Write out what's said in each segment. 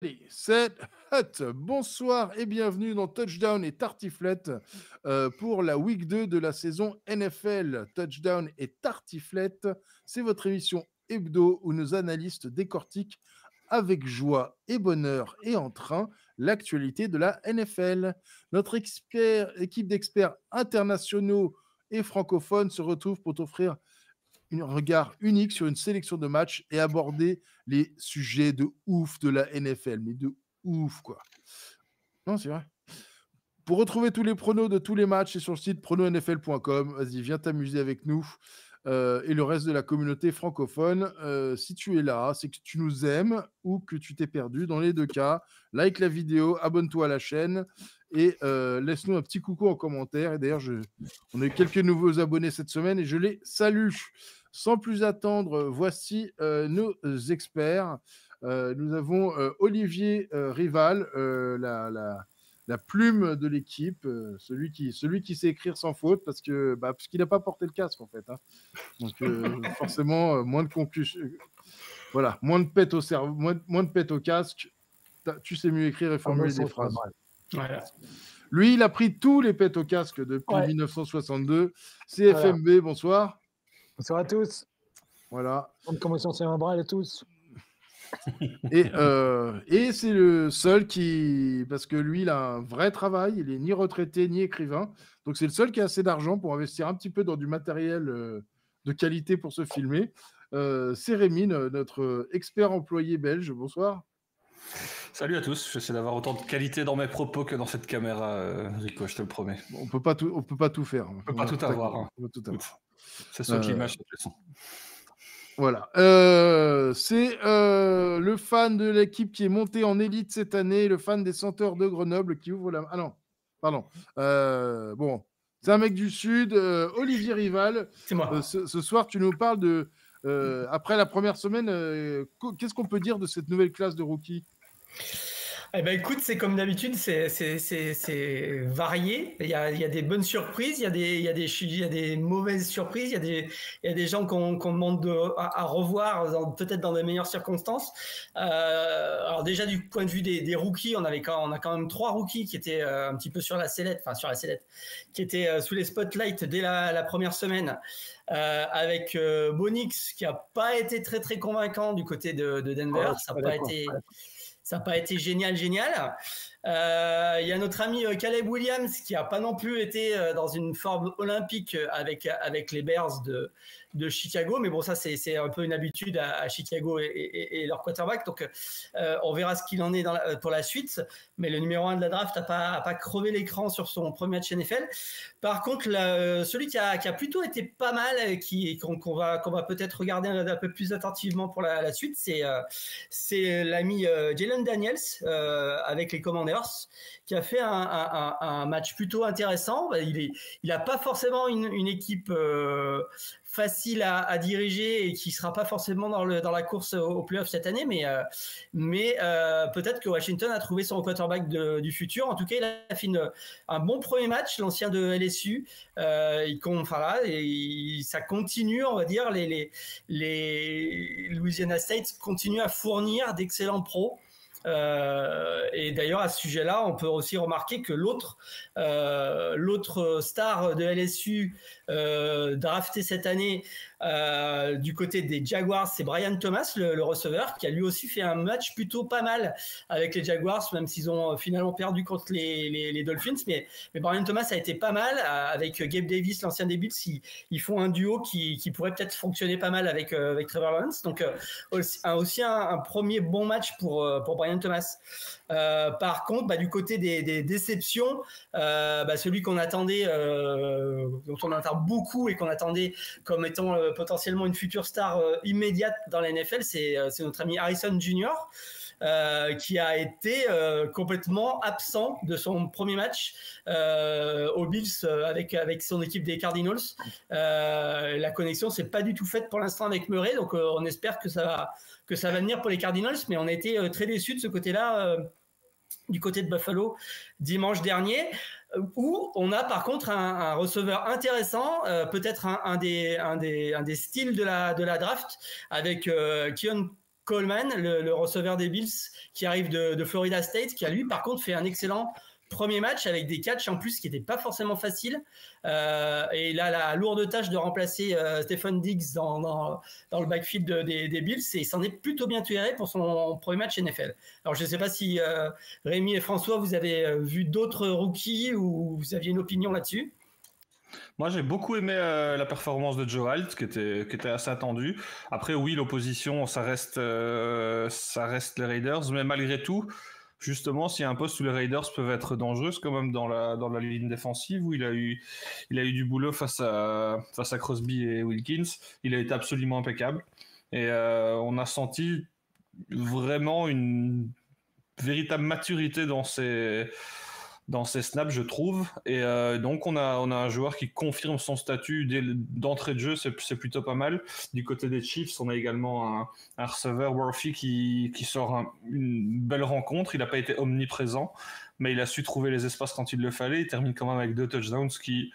Allez, 7, bonsoir et bienvenue dans Touchdown et Tartiflette pour la week 2 de la saison NFL. Touchdown et Tartiflette, c'est votre émission hebdo où nos analystes décortiquent avec joie et bonheur et entrain l'actualité de la NFL. Notre équipe d'experts internationaux et francophones se retrouve pour t'offrir un regard unique sur une sélection de matchs et aborder les sujets de ouf de la NFL, mais de ouf, quoi. Non, c'est vrai. Pour retrouver tous les pronos de tous les matchs, c'est sur le site prononfl.com. Vas-y, viens t'amuser avec nous et le reste de la communauté francophone. Si tu es là, c'est que tu nous aimes ou que tu t'es perdu. Dans les deux cas, like la vidéo, abonne-toi à la chaîne et laisse-nous un petit coucou en commentaire. Et d'ailleurs, on a eu quelques nouveaux abonnés cette semaine et je les salue. Sans plus attendre, voici nos experts. Nous avons Olivier Rival, la plume de l'équipe, celui qui sait écrire sans faute parce qu'il n'a pas porté le casque en fait. Hein. Donc forcément, moins de conclusion. Voilà, moins de pète au cerveau, moins de pète au casque. Tu sais mieux écrire et formuler des phrases. Voilà. Lui, il a pris tous les pètes au casque depuis 1962. CFMB, voilà. Bonsoir. Bonsoir à tous. Voilà. Bonne commotion cérébrale à tous. Et c'est le seul qui, parce que lui, il a un vrai travail, il est ni retraité ni écrivain, donc c'est le seul qui a assez d'argent pour investir un petit peu dans du matériel de qualité pour se filmer. C'est Rémi, notre expert employé belge. Bonsoir. Salut à tous, j'essaie d'avoir autant de qualité dans mes propos que dans cette caméra, Rico, je te le promets. On peut pas tout faire. On peut pas tout avoir. Hein. C'est soit l'image, soit le son. Voilà. C'est le fan de l'équipe qui est monté en élite cette année, le fan des Senteurs de Grenoble qui ouvre la... Ah non, pardon. Bon, c'est un mec du Sud, Olivier Rival. C'est moi. Ce soir, tu nous parles de... après la première semaine, qu'est-ce qu'on peut dire de cette nouvelle classe de rookies ? Eh ben écoute, c'est comme d'habitude, c'est varié. Il y a des bonnes surprises, il y a des mauvaises surprises, il y a des gens qu'on demande à revoir, peut-être dans de meilleures circonstances. Alors déjà du point de vue des rookies, on a quand même 3 rookies qui étaient un petit peu sur la sellette, qui étaient sous les spotlights dès la première semaine. Avec Bonix qui a pas été très très convaincant du côté de Denver, ça n'a pas été génial. Il y a notre ami Caleb Williams qui n'a pas non plus été dans une forme olympique avec les Bears de Chicago. Mais bon, ça, c'est un peu une habitude à Chicago et leur quarterback. Donc, on verra ce qu'il en est pour la suite. Mais le numéro 1 de la draft n'a pas crevé l'écran sur son premier match NFL. Par contre, celui qui a plutôt été pas mal, qu'on va peut-être regarder un peu plus attentivement pour la suite, c'est l'ami Jalen Daniels avec les Commanders, qui a fait un match plutôt intéressant. Il n'a pas forcément une équipe facile à diriger et qui sera pas forcément dans la course au playoff cette année, mais peut-être que Washington a trouvé son quarterback du futur. En tout cas, il a fait un bon premier match, l'ancien de LSU. Ça continue, on va dire, les Louisiana State continuent à fournir d'excellents pros. Et d'ailleurs à ce sujet-là, on peut aussi remarquer que l'autre star de LSU drafté cette année du côté des Jaguars, c'est Brian Thomas, le receveur, qui a lui aussi fait un match plutôt pas mal avec les Jaguars, même s'ils ont finalement perdu contre les Dolphins. Mais Brian Thomas a été pas mal avec Gabe Davis, l'ancien des Bills. Ils font un duo qui pourrait peut-être fonctionner pas mal avec Trevor Lawrence. Donc aussi un premier bon match pour Brian Thomas. Par contre, du côté des déceptions, celui qu'on attendait, dont on attend beaucoup et qu'on attendait comme étant potentiellement une future star immédiate dans la NFL, c'est notre ami Harrison Jr., qui a été complètement absent de son premier match aux Bills avec son équipe des Cardinals. La connexion s'est pas du tout faite pour l'instant avec Murray, donc on espère que ça va venir pour les Cardinals, mais on a été très déçus de ce côté-là. Du côté de Buffalo dimanche dernier, où on a par contre un receveur intéressant, peut-être un des styles de la draft, avec Keon Coleman, le receveur des Bills, qui arrive de Florida State, qui a lui, par contre, fait un excellent premier match avec des catchs en plus qui n'étaient pas forcément faciles. Et il a la lourde tâche de remplacer Stephen Diggs dans le backfield des Bills, et il s'en est plutôt bien tiré pour son premier match NFL. Alors, je ne sais pas si Rémi et François, vous avez vu d'autres rookies ou vous aviez une opinion là-dessus? Moi, j'ai beaucoup aimé la performance de Joe Alt, qui était assez attendue. Après, oui, l'opposition, ça reste les Raiders, mais malgré tout, justement, s'il y a un poste où les Raiders peuvent être dangereux, c'est quand même dans la ligne défensive, où il a eu du boulot face à Crosby et Wilkins. Il a été absolument impeccable. Et on a senti vraiment une véritable maturité dans ses snaps, je trouve. Et donc, on a un joueur qui confirme son statut d'entrée de jeu, c'est plutôt pas mal. Du côté des Chiefs, on a également un receveur, Worthy, qui sort une belle rencontre. Il n'a pas été omniprésent, mais il a su trouver les espaces quand il le fallait. Il termine quand même avec 2 touchdowns, ce qui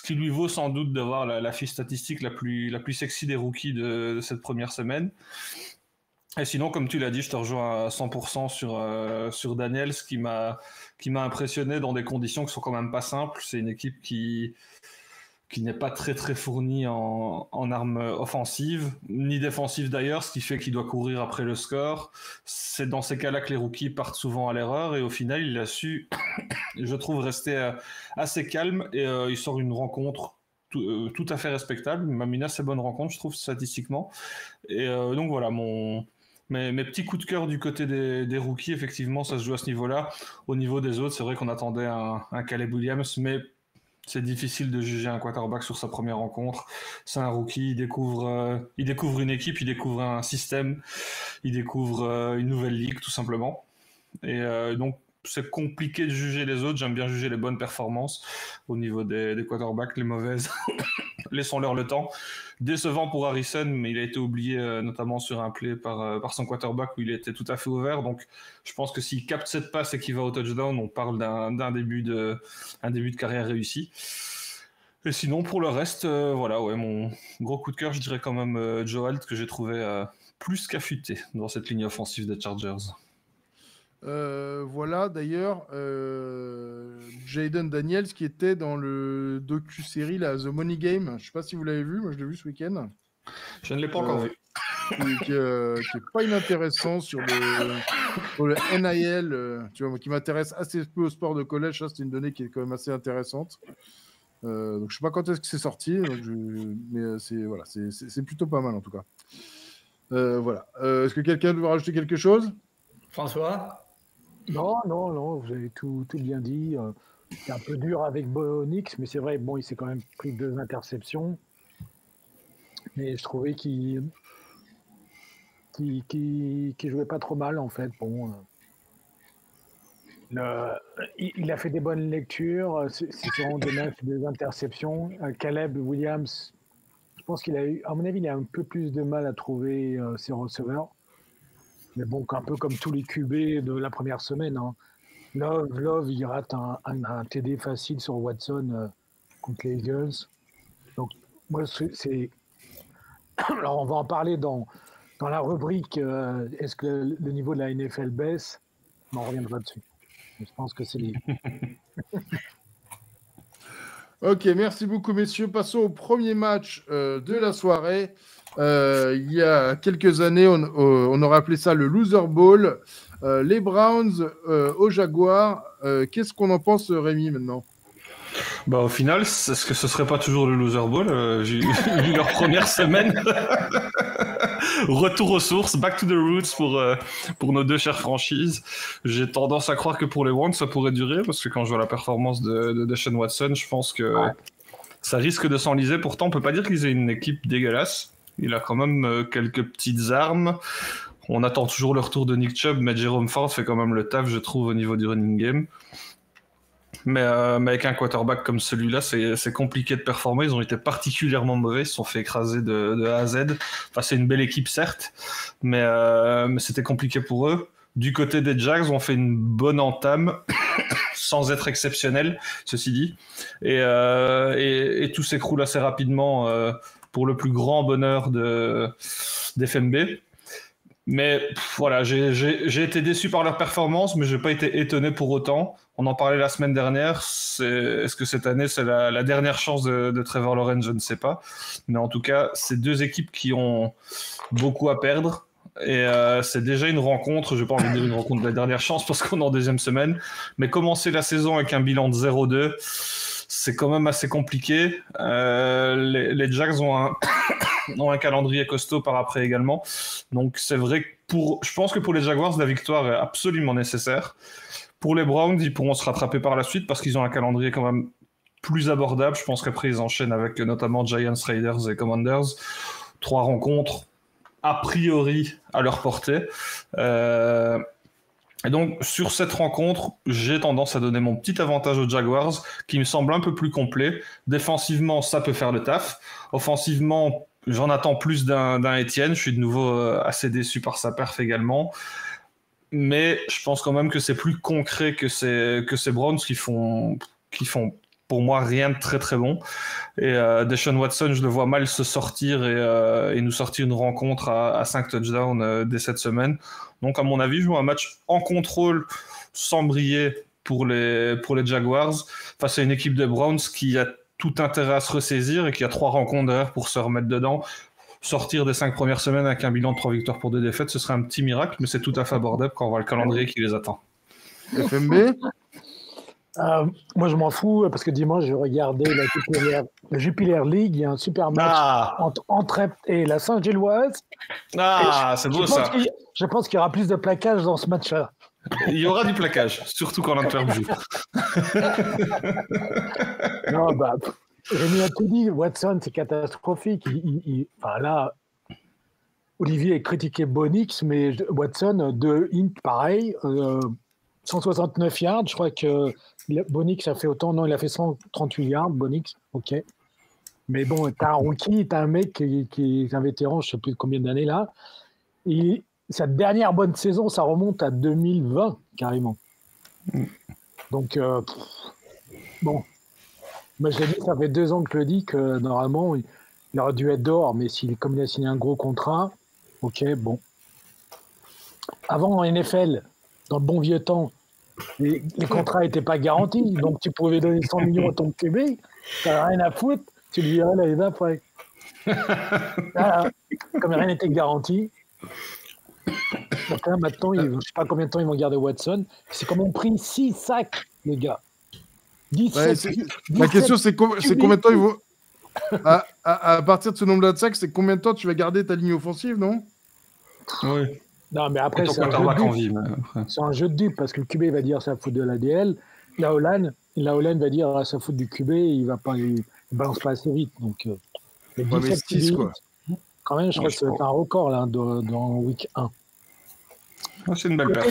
lui vaut sans doute d'avoir la fiche statistique la plus sexy des rookies de cette première semaine. Et sinon, comme tu l'as dit, je te rejoins à 100% sur Daniels, qui m'a impressionné dans des conditions qui sont quand même pas simples. C'est une équipe qui n'est pas très très fournie en armes offensives, ni défensives d'ailleurs, ce qui fait qu'il doit courir après le score. C'est dans ces cas-là que les rookies partent souvent à l'erreur, et au final, il a su, je trouve, rester assez calme, et il sort une rencontre tout à fait respectable, même une assez bonne rencontre, je trouve, statistiquement. Et donc voilà, mes petits coups de cœur du côté des rookies, effectivement, ça se joue à ce niveau-là. Au niveau des autres, c'est vrai qu'on attendait un Caleb Williams, mais c'est difficile de juger un quarterback sur sa première rencontre. C'est un rookie, il découvre une équipe, il découvre un système, il découvre une nouvelle ligue, tout simplement. Et donc, c'est compliqué de juger les autres. J'aime bien juger les bonnes performances. Au niveau des quarterbacks, les mauvaises, laissons-leur le temps. Décevant pour Harrison, mais il a été oublié notamment sur un play par son quarterback où il était tout à fait ouvert. Donc, je pense que s'il capte cette passe et qu'il va au touchdown, on parle d'un début de carrière réussi. Et sinon, pour le reste, voilà, ouais, mon gros coup de cœur, je dirais quand même Joe Alt, que j'ai trouvé plus qu'affûté dans cette ligne offensive des Chargers. Voilà, d'ailleurs, Jayden Daniels qui était dans le docu-série The Money Game. Je ne sais pas si vous l'avez vu, moi je l'ai vu ce week-end. Je ne l'ai pas encore vu. Qui est pas inintéressant sur le NIL, tu vois, qui m'intéresse assez peu au sport de collège. Ça, c'est une donnée qui est quand même assez intéressante. Donc, je sais pas quand est-ce que c'est sorti, mais c'est plutôt pas mal en tout cas. Voilà. Est-ce que quelqu'un veut rajouter quelque chose? François? Non, vous avez tout bien dit. C'est un peu dur avec Bonix, mais c'est vrai, bon, il s'est quand même pris 2 interceptions. Mais je trouvais qu'il jouait pas trop mal, en fait. Bon, il a fait des bonnes lectures. C'est vraiment dommage, des interceptions. Caleb Williams, je pense qu'il a eu, à mon avis, il a un peu plus de mal à trouver ses receveurs. Mais bon, un peu comme tous les QB de la première semaine. Hein. Love, il rate un TD facile sur Watson contre les Eagles. Donc, moi, c'est... Alors, on va en parler dans la rubrique est-ce que le niveau de la NFL baisse? On en reviendra dessus. Je pense que c'est lié. Ok, merci beaucoup, messieurs. Passons au premier match de la soirée. Il y a quelques années, on aurait appelé ça le Loser Bowl. Les Browns aux Jaguars. Qu'est-ce qu'on en pense, Rémi, maintenant? Bah, au final, est-ce que ce serait pas toujours le Loser Bowl vu leur première semaine? Retour aux sources, back to the roots pour nos 2 chères franchises. J'ai tendance à croire que pour les Browns, ça pourrait durer, parce que quand je vois la performance de Deshaun Watson, je pense que ça risque de s'enliser. Pourtant, on peut pas dire qu'ils aient une équipe dégueulasse. Il a quand même quelques petites armes. On attend toujours le retour de Nick Chubb, mais Jerome Ford fait quand même le taf, je trouve, au niveau du running game. Mais avec un quarterback comme celui-là, c'est compliqué de performer. Ils ont été particulièrement mauvais. Ils se sont fait écraser de A à Z. Enfin, c'est une belle équipe, certes, mais c'était compliqué pour eux. Du côté des Jags, on fait une bonne entame, sans être exceptionnel, ceci dit. Et tout s'écroule assez rapidement pour le plus grand bonheur d'FMB. Mais voilà, j'ai été déçu par leur performance, mais je n'ai pas été étonné pour autant. On en parlait la semaine dernière. Est-ce que cette année, c'est la dernière chance de Trevor Lawrence? Je ne sais pas. Mais en tout cas, c'est deux équipes qui ont beaucoup à perdre. Et c'est déjà une rencontre, je n'ai pas envie de dire une rencontre de la dernière chance parce qu'on est en deuxième semaine. Mais commencer la saison avec un bilan de 0-2, c'est quand même assez compliqué. Les Jags ont un calendrier costaud par après également. Donc c'est vrai que je pense que pour les Jaguars, la victoire est absolument nécessaire. Pour les Browns, ils pourront se rattraper par la suite parce qu'ils ont un calendrier quand même plus abordable. Je pense qu'après, ils enchaînent avec notamment Giants, Raiders et Commanders. 3 rencontres a priori à leur portée. Et donc, sur cette rencontre, j'ai tendance à donner mon petit avantage aux Jaguars, qui me semble un peu plus complet. Défensivement, ça peut faire le taf. Offensivement, j'en attends plus d'un Etienne. Je suis de nouveau assez déçu par sa perf également. Mais je pense quand même que c'est plus concret que ces Browns qui font pour moi rien de très très bon. Et Deshaun Watson, je le vois mal se sortir et nous sortir une rencontre à 5 touchdowns dès cette semaine. Donc à mon avis, je vois un match en contrôle sans briller pour les Jaguars face à une équipe de Browns qui a tout intérêt à se ressaisir et qui a 3 rencontres derrière pour se remettre dedans. Sortir des 5 premières semaines avec un bilan de 3 victoires pour 2 défaites, ce serait un petit miracle, mais c'est tout à fait abordable quand on voit le calendrier qui les attend. FMB? Moi, je m'en fous parce que dimanche, j'ai regardé la Jupiler League. Il y a un super match entre Antwerp et la Saint-Gilloise. C'est beau ça. Je pense qu'il y aura plus de plaquage dans ce match-là. Il y aura du plaquage, surtout quand l'Antwerp joue. Non, Rémi a tout dit. Watson, c'est catastrophique. Enfin, là, Olivier a critiqué Bonix, mais Watson, 2 int, pareil. 169 yards, je crois que Bonix a fait autant. Non, il a fait 138 yards, Bonix, ok. Mais bon, t'as un rookie, t'as un mec qui est un vétéran, je ne sais plus combien d'années là. Et sa dernière bonne saison, ça remonte à 2020, carrément. Donc, bon. Moi, je l'ai dit, ça fait 2 ans que je le dis, que normalement, il aurait dû être dehors, mais comme il a signé un gros contrat, ok, bon. Avant, en NFL, dans le bon vieux temps, les contrats n'étaient pas garantis, donc tu pouvais donner 100 millions à ton QB, tu n'avais rien à foutre, tu le virais l'année d'après. Voilà. Comme rien n'était garanti, donc là, maintenant, je ne sais pas combien de temps ils vont garder Watson. C'est comme on pris 6 sacs, les gars. 17, la question, c'est combien de temps ils vont. À partir de ce nombre de sacs, c'est combien de temps tu vas garder ta ligne offensive, non? Oui. Non, mais après, c'est un jeu de dupe parce que le QB va dire ça fout de l'ADL. La Hollande va dire ça fout du QB, il balance pas assez vite. Donc, les 17 QB, quoi. Quand même, je crois que c'est un record là, dans week 1. C'est une belle côté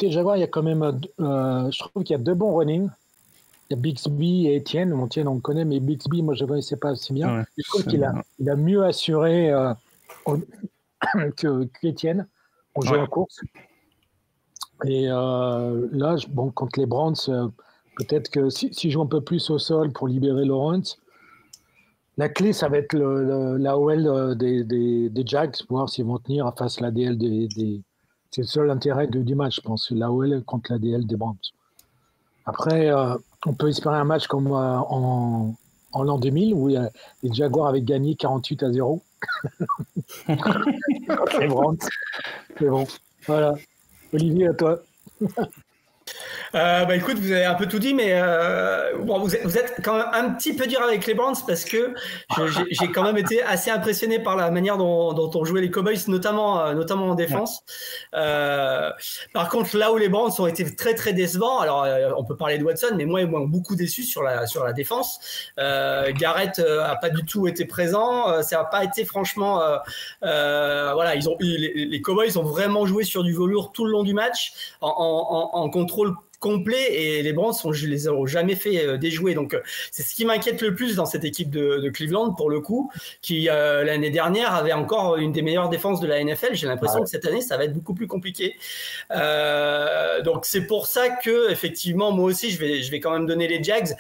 des Jaguars, il y a quand même, je trouve qu'il y a 2 bons running. Il y a Bixby et Etienne. Etienne, on le connaît, mais Bixby, moi, je ne connaissais pas aussi bien. Ouais, je trouve qu'il a mieux assuré qu'Etienne en jeu en course. Et là, contre les Browns, peut-être que s'ils jouent un peu plus au sol pour libérer Lawrence, la clé, ça va être la OL des Jags, pour voir s'ils vont tenir face à l'ADL c'est le seul intérêt du match, je pense, la OL contre l'ADL des Browns. Après, on peut espérer un match comme en l'an 2000, où les Jaguars avaient gagné 48-0. Les Browns. C'est bon. Voilà. Olivier, à toi. Écoute, vous avez un peu tout dit, mais vous êtes quand même un petit peu dur avec les Browns parce que j'ai quand même été assez impressionné par la manière dont on jouait les Cowboys, notamment en défense. Par contre, là où les Browns ont été très très décevants, alors on peut parler de Watson, mais moi ils m'ont beaucoup déçu sur la défense. Garrett a pas du tout été présent, ça n'a pas été franchement. Voilà, les Cowboys ont vraiment joué sur du velours tout le long du match en contrôle complet et les Browns je les ai jamais fait déjouer, donc c'est ce qui m'inquiète le plus dans cette équipe de Cleveland pour le coup, qui l'année dernière avait encore une des meilleures défenses de la NFL. J'ai l'impression que cette année ça va être beaucoup plus compliqué, donc c'est pour ça que effectivement moi aussi je vais quand même donner les Jags,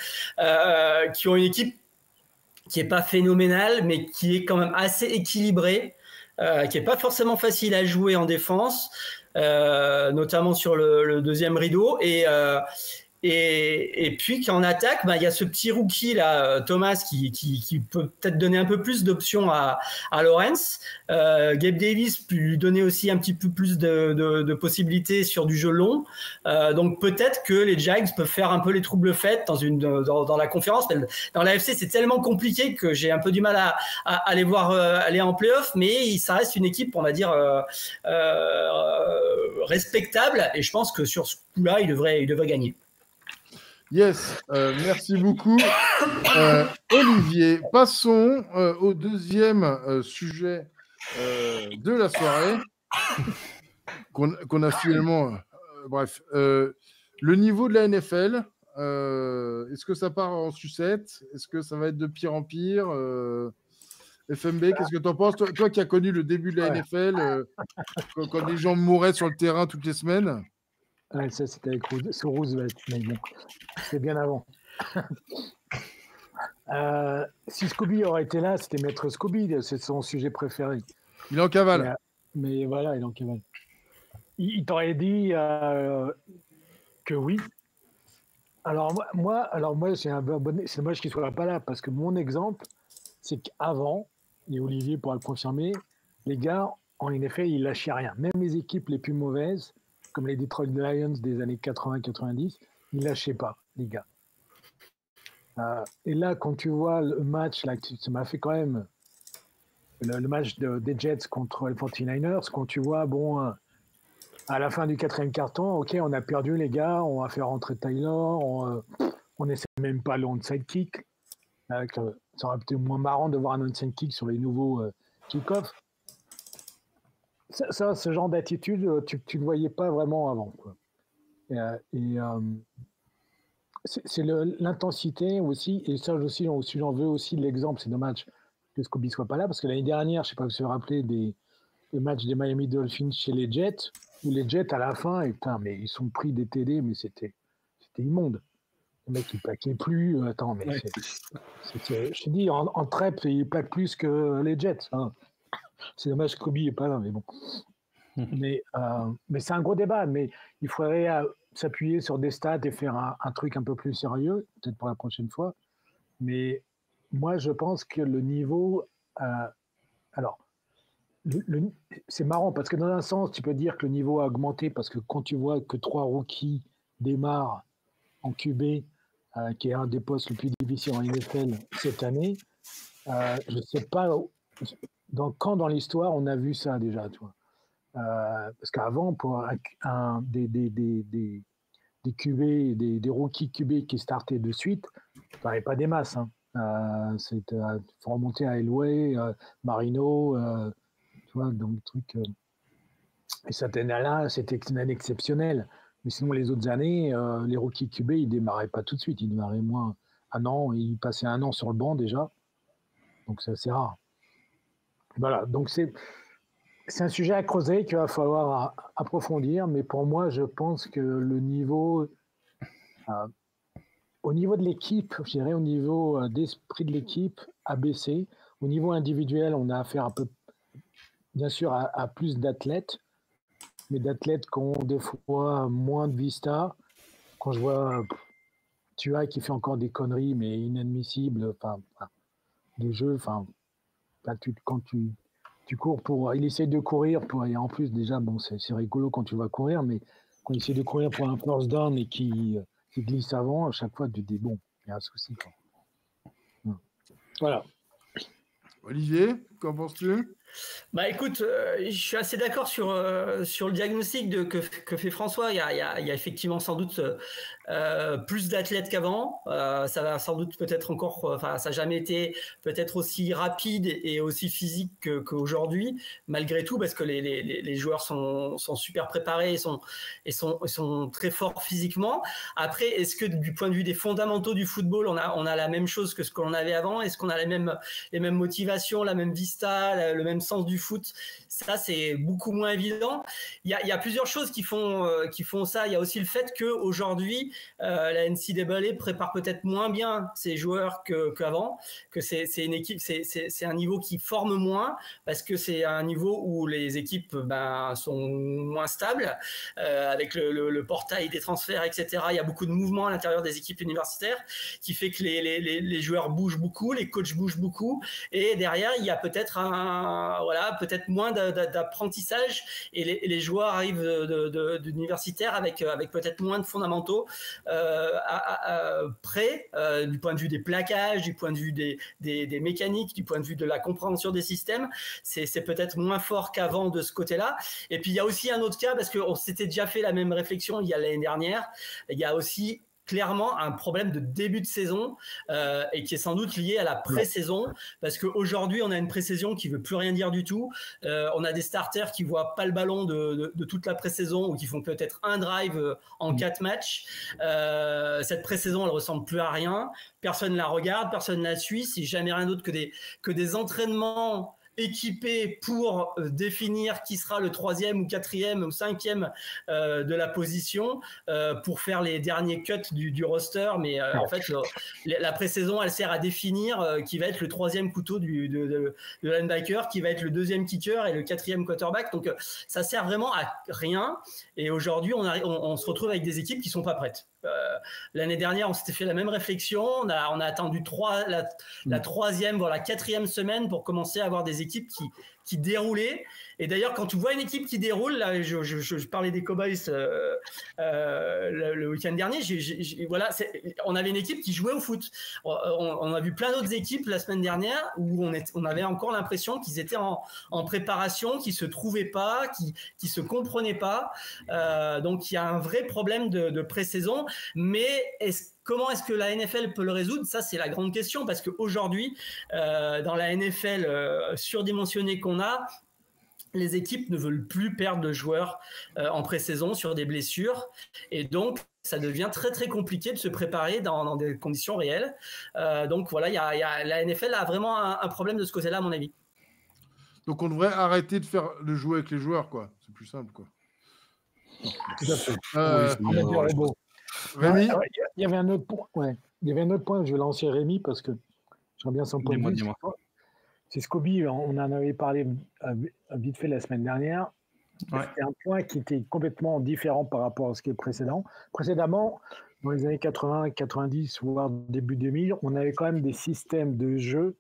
qui ont une équipe qui est pas phénoménale mais qui est quand même assez équilibrée. qui est pas forcément facile à jouer en défense, notamment sur le deuxième rideau. Et puis qu'en attaque, il y a ce petit rookie là, Thomas, qui peut peut-être donner un peu plus d'options à Lawrence. Gabe Davis peut lui donner aussi un petit peu plus de possibilités sur du jeu long. Donc peut-être que les Jags peuvent faire un peu les troubles faits dans la conférence. Dans la AFC, c'est tellement compliqué que j'ai un peu du mal à les voir aller en playoff, mais ça reste une équipe, on va dire, respectable. Et je pense que sur ce coup-là, il devrait gagner. Yes, merci beaucoup. Olivier, passons au deuxième sujet de la soirée qu'on a finalement... bref, le niveau de la NFL, est-ce que ça part en sucette? Est-ce que ça va être de pire en pire? FMB, qu'est-ce que tu en penses? Toi qui as connu le début de la NFL, quand les gens mouraient sur le terrain toutes les semaines. Ouais, ça, c'était avec Roosevelt, mais bon, c'était bien avant. Si Scooby aurait été là, c'était Maître Scooby, c'est son sujet préféré. Il est en cavale. Mais voilà, il est en cavale. Il t'aurait dit que oui. Alors moi c'est dommage qu'il ne soit pas là, parce que mon exemple, c'est qu'avant, et Olivier pourra le confirmer, les gars, en effet, ils lâchaient rien. Même les équipes les plus mauvaises, comme les Detroit Lions des années 80-90, ils ne lâchaient pas, les gars. Et là, quand tu vois le match, là, ça m'a fait quand même le match des Jets contre les 49ers, quand tu vois, bon, à la fin du quatrième quart-temps, ok, on a perdu, les gars, on va faire rentrer Taylor, on n'essaie même pas le onside kick. Ça aurait été moins marrant de voir un onside kick sur les nouveaux kick-offs. Ça, ce genre d'attitude, tu ne le voyais pas vraiment avant, quoi. C'est l'intensité aussi, et ça aussi, j'en veux aussi l'exemple. C'est dommage que Scooby ne soit pas là, parce que l'année dernière, je ne sais pas si vous vous rappelez des matchs des Miami Dolphins chez les Jets, où les Jets, à la fin, mais ils sont pris des TD, mais c'était immonde. Le mec, il ne plaquait plus. Attends, mais je te dis, en trep, il plaque plus que les Jets. Hein. C'est dommage que Scooby n'est pas là, mais bon. Mais c'est un gros débat, mais il faudrait s'appuyer sur des stats et faire un truc un peu plus sérieux, peut-être pour la prochaine fois. Mais moi, je pense que le niveau... alors, c'est marrant, parce que dans un sens, tu peux dire que le niveau a augmenté, parce que quand tu vois que 3 rookies démarrent en QB, qui est un des postes les plus difficiles en NFL cette année, je ne sais pas quand dans l'histoire on a vu ça déjà, tu vois. Parce qu'avant, pour des QB, des rookies QB qui startaient de suite, il n'y avait pas des masses. Il faut remonter à Elway, Marino, tu vois, donc truc. Et cette année-là, c'était une année exceptionnelle. Mais sinon, les autres années, les rookies QB, ils ne démarraient pas tout de suite. Ils démarraient moins un an. Ils passaient un an sur le banc déjà. Donc, c'est assez rare. Voilà, donc c'est un sujet à creuser qu'il va falloir approfondir, mais pour moi, je pense que le niveau, au niveau de l'équipe, je dirais au niveau d'esprit de l'équipe, a baissé. Au niveau individuel, on a affaire un peu, bien sûr, à plus d'athlètes, mais d'athlètes qui ont des fois moins de vista. Quand je vois Tua qui fait encore des conneries, mais inadmissibles, de jeu, quand tu cours il essaie de courir et en plus déjà bon c'est rigolo quand tu vas courir, mais quand il essaie de courir pour un first down et qui glisse avant, à chaque fois tu te dis bon, il y a un souci, quoi. Voilà. Olivier, qu'en penses-tu? Bah écoute, je suis assez d'accord sur le diagnostic que fait François. Il y a effectivement sans doute plus d'athlètes qu'avant. Ça va sans doute peut-être encore, ça n'a jamais été peut-être aussi rapide et aussi physique qu'aujourd'hui, malgré tout, parce que les joueurs sont super préparés et sont très forts physiquement. Après, est-ce que du point de vue des fondamentaux du football, on a la même chose que ce que l'on avait avant? Est-ce qu'on a les mêmes motivations, la même vista, le même sens du foot, ça c'est beaucoup moins évident. Il y a plusieurs choses qui font ça. Il y a aussi le fait qu'aujourd'hui, la NCAA prépare peut-être moins bien ses joueurs qu'avant, que c'est une équipe, c'est un niveau qui forme moins, parce que c'est un niveau où les équipes sont moins stables, avec le portail des transferts, etc. Il y a beaucoup de mouvements à l'intérieur des équipes universitaires, qui fait que les joueurs bougent beaucoup, les coachs bougent beaucoup, et derrière il y a peut-être peut-être moins d'apprentissage, et les joueurs arrivent d'universitaires avec peut-être moins de fondamentaux prêts, du point de vue des plaquages, du point de vue des mécaniques, du point de vue de la compréhension des systèmes. C'est peut-être moins fort qu'avant de ce côté-là. Et puis il y a aussi un autre cas, parce qu'on s'était déjà fait la même réflexion il y a l'année dernière. Il y a aussi clairement un problème de début de saison, et qui est sans doute lié à la pré-saison, parce qu'aujourd'hui on a une pré-saison qui veut plus rien dire du tout. On a des starters qui voient pas le ballon de toute la pré-saison, ou qui font peut-être un drive en 4 matchs. Cette pré-saison elle ressemble plus à rien, personne la regarde, personne la suit, c'est jamais rien d'autre que des entraînements équipés pour définir qui sera le 3e ou 4e ou 5e de la position, pour faire les derniers cuts du roster. Mais en fait, la pré-saison, elle sert à définir qui va être le 3e couteau de linebacker, qui va être le 2e kicker et le 4e quarterback. Donc, ça sert vraiment à rien. Et aujourd'hui, on se retrouve avec des équipes qui sont pas prêtes. L'année dernière, on s'était fait la même réflexion. On a attendu la 3e, voire la 4e semaine pour commencer à avoir des équipes qui déroulaient. Et d'ailleurs, quand tu vois une équipe qui déroule, là, je parlais des Cowboys le week-end dernier. On avait une équipe qui jouait au foot. On a vu plein d'autres équipes la semaine dernière où on avait encore l'impression qu'ils étaient en préparation, qu'ils se trouvaient pas, qu'ils se comprenaient pas. Donc il y a un vrai problème de pré-saison. Mais comment est-ce que la NFL peut le résoudre? Ça, c'est la grande question, parce qu'aujourd'hui, dans la NFL surdimensionnée qu'on a, les équipes ne veulent plus perdre de joueurs en pré-saison sur des blessures, et donc ça devient très très compliqué de se préparer dans des conditions réelles. Donc voilà, la NFL a vraiment un problème de ce côté-là, à mon avis. Donc on devrait arrêter de faire le jouer avec les joueurs, quoi. C'est plus simple, quoi. Tout à fait. Rémi, il y avait un autre point. Ouais. Il y avait un autre point. Je vais lancer Rémi parce que j'aime bien son point de vue. Dis-moi. C'est Scobie, on en avait parlé vite fait la semaine dernière. Ouais. C'était un point qui était complètement différent par rapport à ce qui est précédent. Précédemment, dans les années 80, 90, voire début 2000, on avait quand même des systèmes de jeu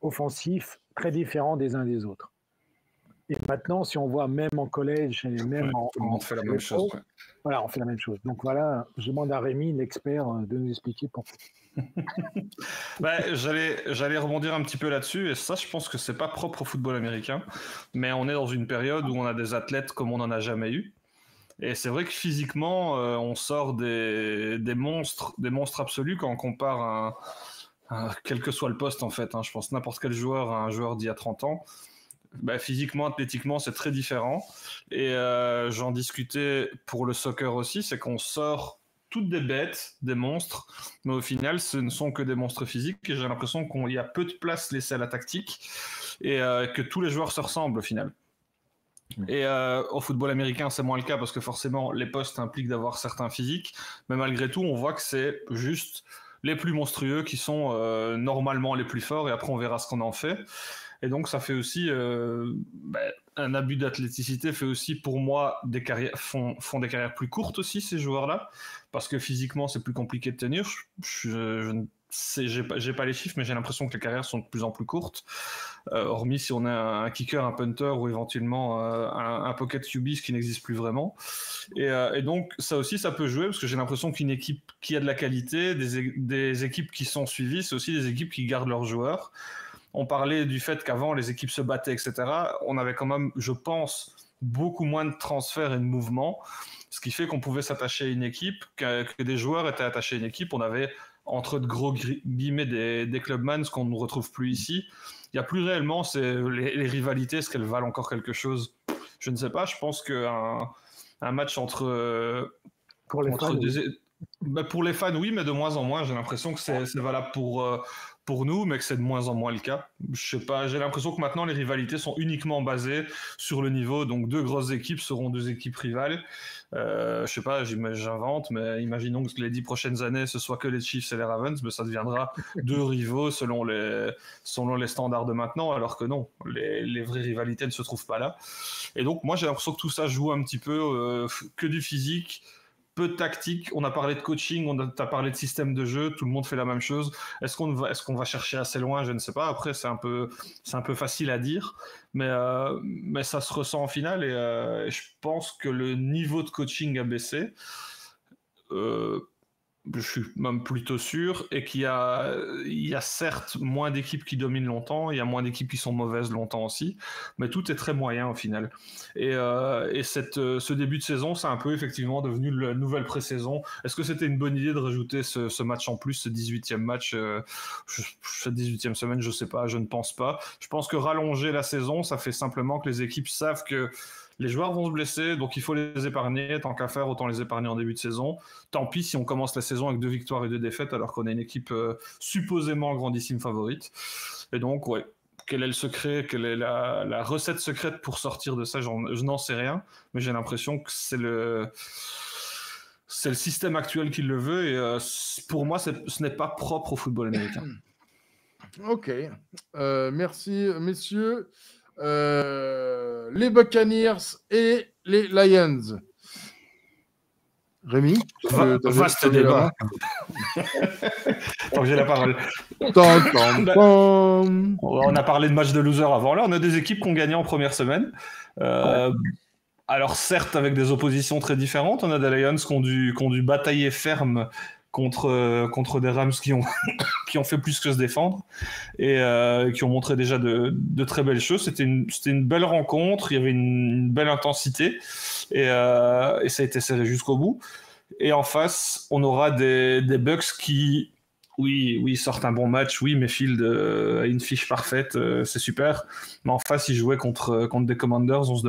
offensifs très différents des uns des autres. Et maintenant, si on voit même en collège et même on fait la même chose. Ouais. Voilà, on fait la même chose. Donc voilà, je demande à Rémi, l'expert, de nous expliquer pourquoi. J'allais rebondir un petit peu là-dessus, et ça, je pense que c'est pas propre au football américain, mais on est dans une période où on a des athlètes comme on n'en a jamais eu. Et c'est vrai que physiquement, on sort des monstres absolus quand on compare quel que soit le poste, en fait. Je pense n'importe quel joueur à un joueur d'il y a 30 ans. Physiquement, athlétiquement, c'est très différent. Et j'en discutais pour le soccer aussi, c'est qu'on sort toutes des bêtes, des monstres, mais au final, ce ne sont que des monstres physiques, et j'ai l'impression qu'il y a peu de place laissée à la tactique, et que tous les joueurs se ressemblent au final. Et au football américain, c'est moins le cas, parce que forcément, les postes impliquent d'avoir certains physiques, mais malgré tout, on voit que c'est juste les plus monstrueux qui sont normalement les plus forts, et après, on verra ce qu'on en fait. Et donc, ça fait aussi un abus d'athléticité fait aussi pour moi des carrières font des carrières plus courtes aussi, ces joueurs-là, parce que physiquement c'est plus compliqué de tenir. Je ne sais, j'ai pas les chiffres, mais j'ai l'impression que les carrières sont de plus en plus courtes, hormis si on a un kicker, un punter ou éventuellement un pocket QB, ce qui n'existe plus vraiment. Et donc ça aussi, ça peut jouer, parce que j'ai l'impression qu'une équipe qui a de la qualité, des équipes qui sont suivies, c'est aussi des équipes qui gardent leurs joueurs. On parlait du fait qu'avant, les équipes se battaient, etc. On avait quand même, je pense, beaucoup moins de transferts et de mouvements, ce qui fait qu'on pouvait s'attacher à une équipe, que des joueurs étaient attachés à une équipe. On avait, entre de gros guillemets, des clubman, ce qu'on ne retrouve plus ici. Il n'y a plus réellement les rivalités, est-ce qu'elles valent encore quelque chose? Je ne sais pas, je pense qu'un match entre pour les fans, pour les fans, oui, mais de moins en moins, j'ai l'impression que c'est valable pour pour nous, mais que c'est de moins en moins le cas. Je sais pas, j'ai l'impression que maintenant les rivalités sont uniquement basées sur le niveau. Donc 2 grosses équipes seront 2 équipes rivales. Je sais pas, j'invente, mais imaginons que les 10 prochaines années ce soit que les Chiefs et les Ravens, mais ça deviendra 2 rivaux selon les standards de maintenant, alors que non, les vraies rivalités ne se trouvent pas là. Et donc moi j'ai l'impression que tout ça joue un petit peu que du physique, peu de tactique. On a parlé de coaching, on a parlé de système de jeu, tout le monde fait la même chose. Est-ce qu'on va chercher assez loin? Je ne sais pas. Après, c'est un peu facile à dire, mais ça se ressent en finale et je pense que le niveau de coaching a baissé. Je suis même plutôt sûr, et qu'il y a certes moins d'équipes qui dominent longtemps, il y a moins d'équipes qui sont mauvaises longtemps aussi, mais tout est très moyen au final. Et ce début de saison, c'est un peu effectivement devenu la nouvelle pré-saison. Est-ce que c'était une bonne idée de rajouter ce match en plus, ce 18e match, cette 18e semaine, je sais pas, je ne pense pas. Je pense que rallonger la saison, ça fait simplement que les équipes savent que les joueurs vont se blesser, donc il faut les épargner. Tant qu'à faire, autant les épargner en début de saison. Tant pis si on commence la saison avec 2 victoires et 2 défaites, alors qu'on est une équipe supposément grandissime favorite. Et donc, ouais, quel est le secret, quelle est la recette secrète pour sortir de ça? Je n'en sais rien, mais j'ai l'impression que c'est le système actuel qui le veut, et pour moi, ce n'est pas propre au football américain. Ok, merci messieurs. Les Buccaneers et les Lions. Rémi, vaste débat. Tant que j'ai la parole. On a parlé de match de loser avant. Là, on a des équipes qui ont gagné en première semaine. Alors certes, avec des oppositions très différentes. On a des Lions qui ont dû batailler ferme contre des Rams qui ont fait plus que se défendre, et qui ont montré déjà de très belles choses. C'était une belle rencontre, il y avait une belle intensité, et ça a été serré jusqu'au bout. Et en face, on aura des Bucks qui, oui, sortent un bon match, oui, Mayfield a une fiche parfaite, c'est super, mais en face, ils jouaient contre des Commanders. On se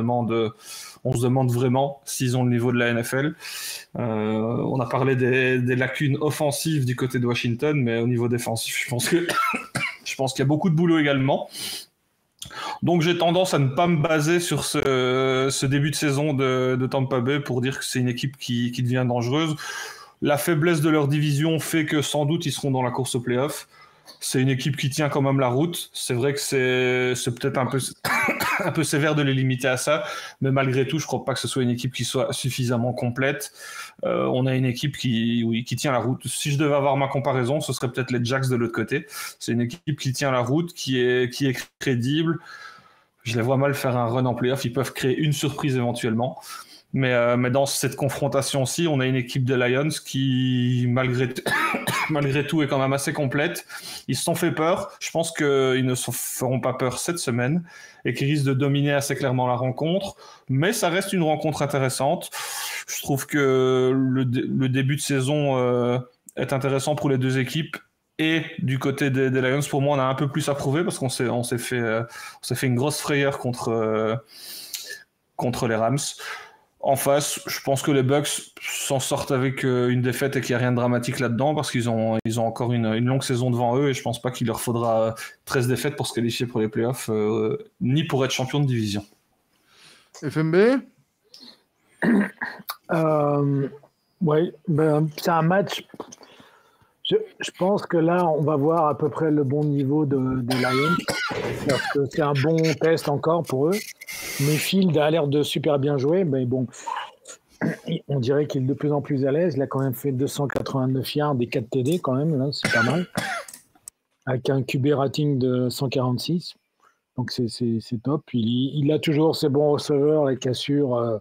demande vraiment s'ils ont le niveau de la NFL. On a parlé des lacunes offensives du côté de Washington, mais au niveau défensif, je pense qu'il y a beaucoup de boulot également. Donc j'ai tendance à ne pas me baser sur ce début de saison de Tampa Bay pour dire que c'est une équipe qui devient dangereuse. La faiblesse de leur division fait que sans doute ils seront dans la course au play-off. C'est une équipe qui tient quand même la route. C'est vrai que c'est peut-être un peu sévère de les limiter à ça, mais malgré tout, je ne crois pas que ce soit une équipe qui soit suffisamment complète. On a une équipe qui tient la route. Si je devais avoir ma comparaison, ce serait peut-être les Jacks de l'autre côté. C'est une équipe qui tient la route, qui est crédible. Je les vois mal faire un run en play-off. Ils peuvent créer une surprise éventuellement. Mais dans cette confrontation-ci, on a une équipe des Lions qui, malgré tout, est quand même assez complète. Ils se sont fait peur. Je pense qu'ils ne se feront pas peur cette semaine et qu'ils risquent de dominer assez clairement la rencontre. Mais ça reste une rencontre intéressante. Je trouve que le début de saison est intéressant pour les deux équipes. Et du côté des Lions, pour moi, on a un peu plus à prouver parce qu'on s'est fait une grosse frayeur contre les Rams. En face, je pense que les Bucks s'en sortent avec une défaite et qu'il n'y a rien de dramatique là-dedans parce qu'ils ont encore une longue saison devant eux, et je pense pas qu'il leur faudra 13 défaites pour se qualifier pour les playoffs, ni pour être champion de division. FMB Ouais, c'est un match. Je pense que là, on va voir à peu près le bon niveau des Lions, parce que c'est un bon test encore pour eux. Mayfield a l'air de super bien jouer, mais bon, on dirait qu'il est de plus en plus à l'aise. Il a quand même fait 289 yards et 4 TD quand même, là, c'est pas mal. Avec un QB rating de 146, donc c'est top. Il a toujours ses bons receveurs et qui assurent,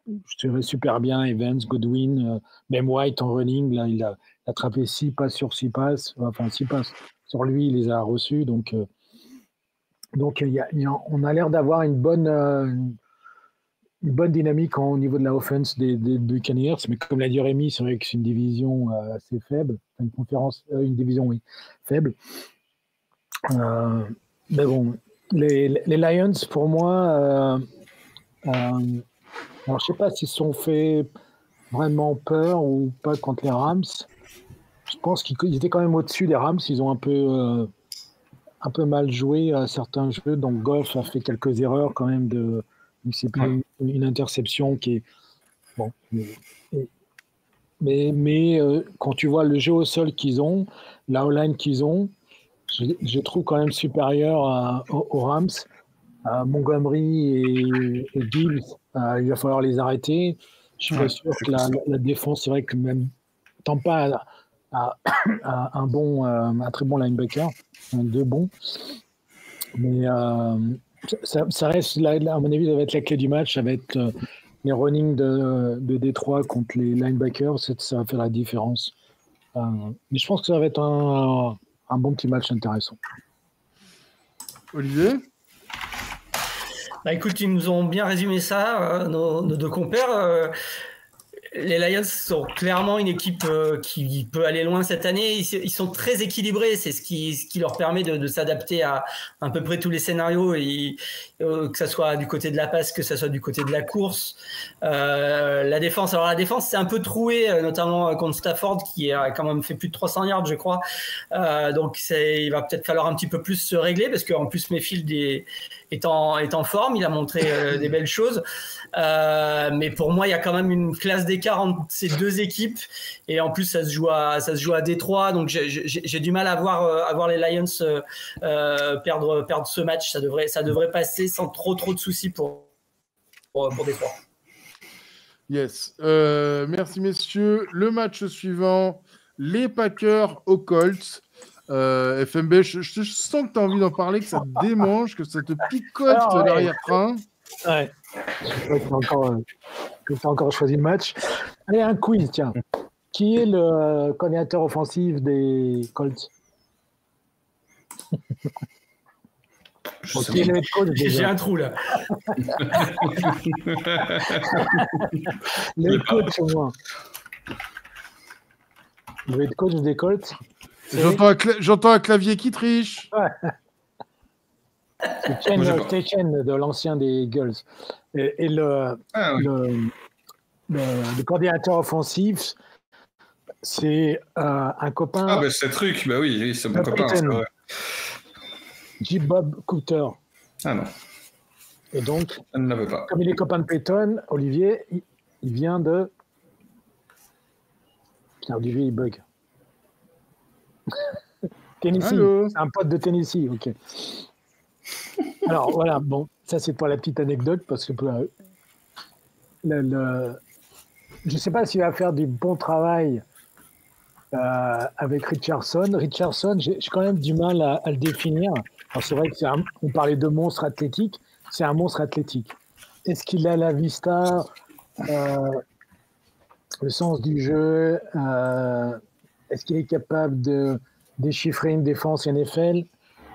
je dirais, super bien. Evans, Godwin, même White en running, là, il a attrapé 6 passes sur 6 passes, enfin 6 passes sur lui, il les a reçus, donc on a l'air d'avoir une bonne dynamique au niveau de la offense des Buccaneers, mais comme l'a dit Rémi, c'est vrai que c'est une division assez faible, une division faible. Mais bon, les Lions, pour moi, alors je sais pas s'ils se sont fait vraiment peur ou pas contre les Rams. je pense qu'ils étaient quand même au-dessus des Rams. Ils ont un peu mal joué à certains jeux. Donc Goff a fait quelques erreurs quand même c'est une interception qui est bon. Mais quand tu vois le jeu au sol qu'ils ont, la O-line qu'ils ont, je trouve quand même supérieur aux Rams. Montgomery et Gibbs, il va falloir les arrêter. Je suis pas sûr que la défense, c'est vrai que même Tampa a un très bon linebacker, deux bons. Mais ça reste, là, à mon avis, ça va être la clé du match. Ça va être les running de Détroit contre les linebackers. Ça va faire la différence. Mais je pense que ça va être un bon petit match intéressant. Olivier ? Bah écoute, ils nous ont bien résumé ça, nos deux compères. Les Lions sont clairement une équipe qui peut aller loin cette année. Ils sont très équilibrés. C'est ce qui leur permet de s'adapter à peu près tous les scénarios, que ça soit du côté de la passe, que ça soit du côté de la course. La défense, c'est un peu troué, notamment contre Stafford, qui a quand même fait plus de 300 yards, je crois. Donc il va peut-être falloir un petit peu plus se régler, parce qu'en plus Mayfield est en forme. Il a montré des belles choses. Mais pour moi, il y a quand même une classe d'écart entre ces deux équipes, et en plus ça se joue à Détroit, donc j'ai du mal à voir les Lions perdre ce match. Ça devrait passer sans trop de soucis pour Détroit. Yes. Merci messieurs. Le match suivant, les Packers aux Colts. FMB, je sens que tu as envie d'en parler, que ça te démange, que ça te picote l'arrière-train. Ouais. Je crois que tu as encore choisi le match. Allez, un quiz, tiens. Qui est le coordinateur offensif des Colts? Qui est le head coach déjà? J'ai un trou là. Le head coach au moins. Le head coach des Colts. J'entends un clavier qui triche. Ouais. C'est Chen de l'ancien des Eagles. Et le coordinateur offensif, c'est un copain. Ah, ben c'est truc, bah oui, c'est mon copain. C'est vrai. J-Bob Cooter. Ah non. Et donc, je ne l'avais pas. Comme il est copain de Peyton, Olivier, il vient de. Putain, Olivier, il bug. Tennessee. Allô. C'est un pote de Tennessee, ok. Alors voilà, bon, ça c'est pour la petite anecdote, parce que je ne sais pas s'il va faire du bon travail avec Richardson. Richardson, j'ai quand même du mal à le définir. Alors c'est vrai qu'on parlait de monstre athlétique, c'est un monstre athlétique. Est-ce qu'il a la vista, le sens du jeu, est-ce qu'il est capable de déchiffrer une défense NFL?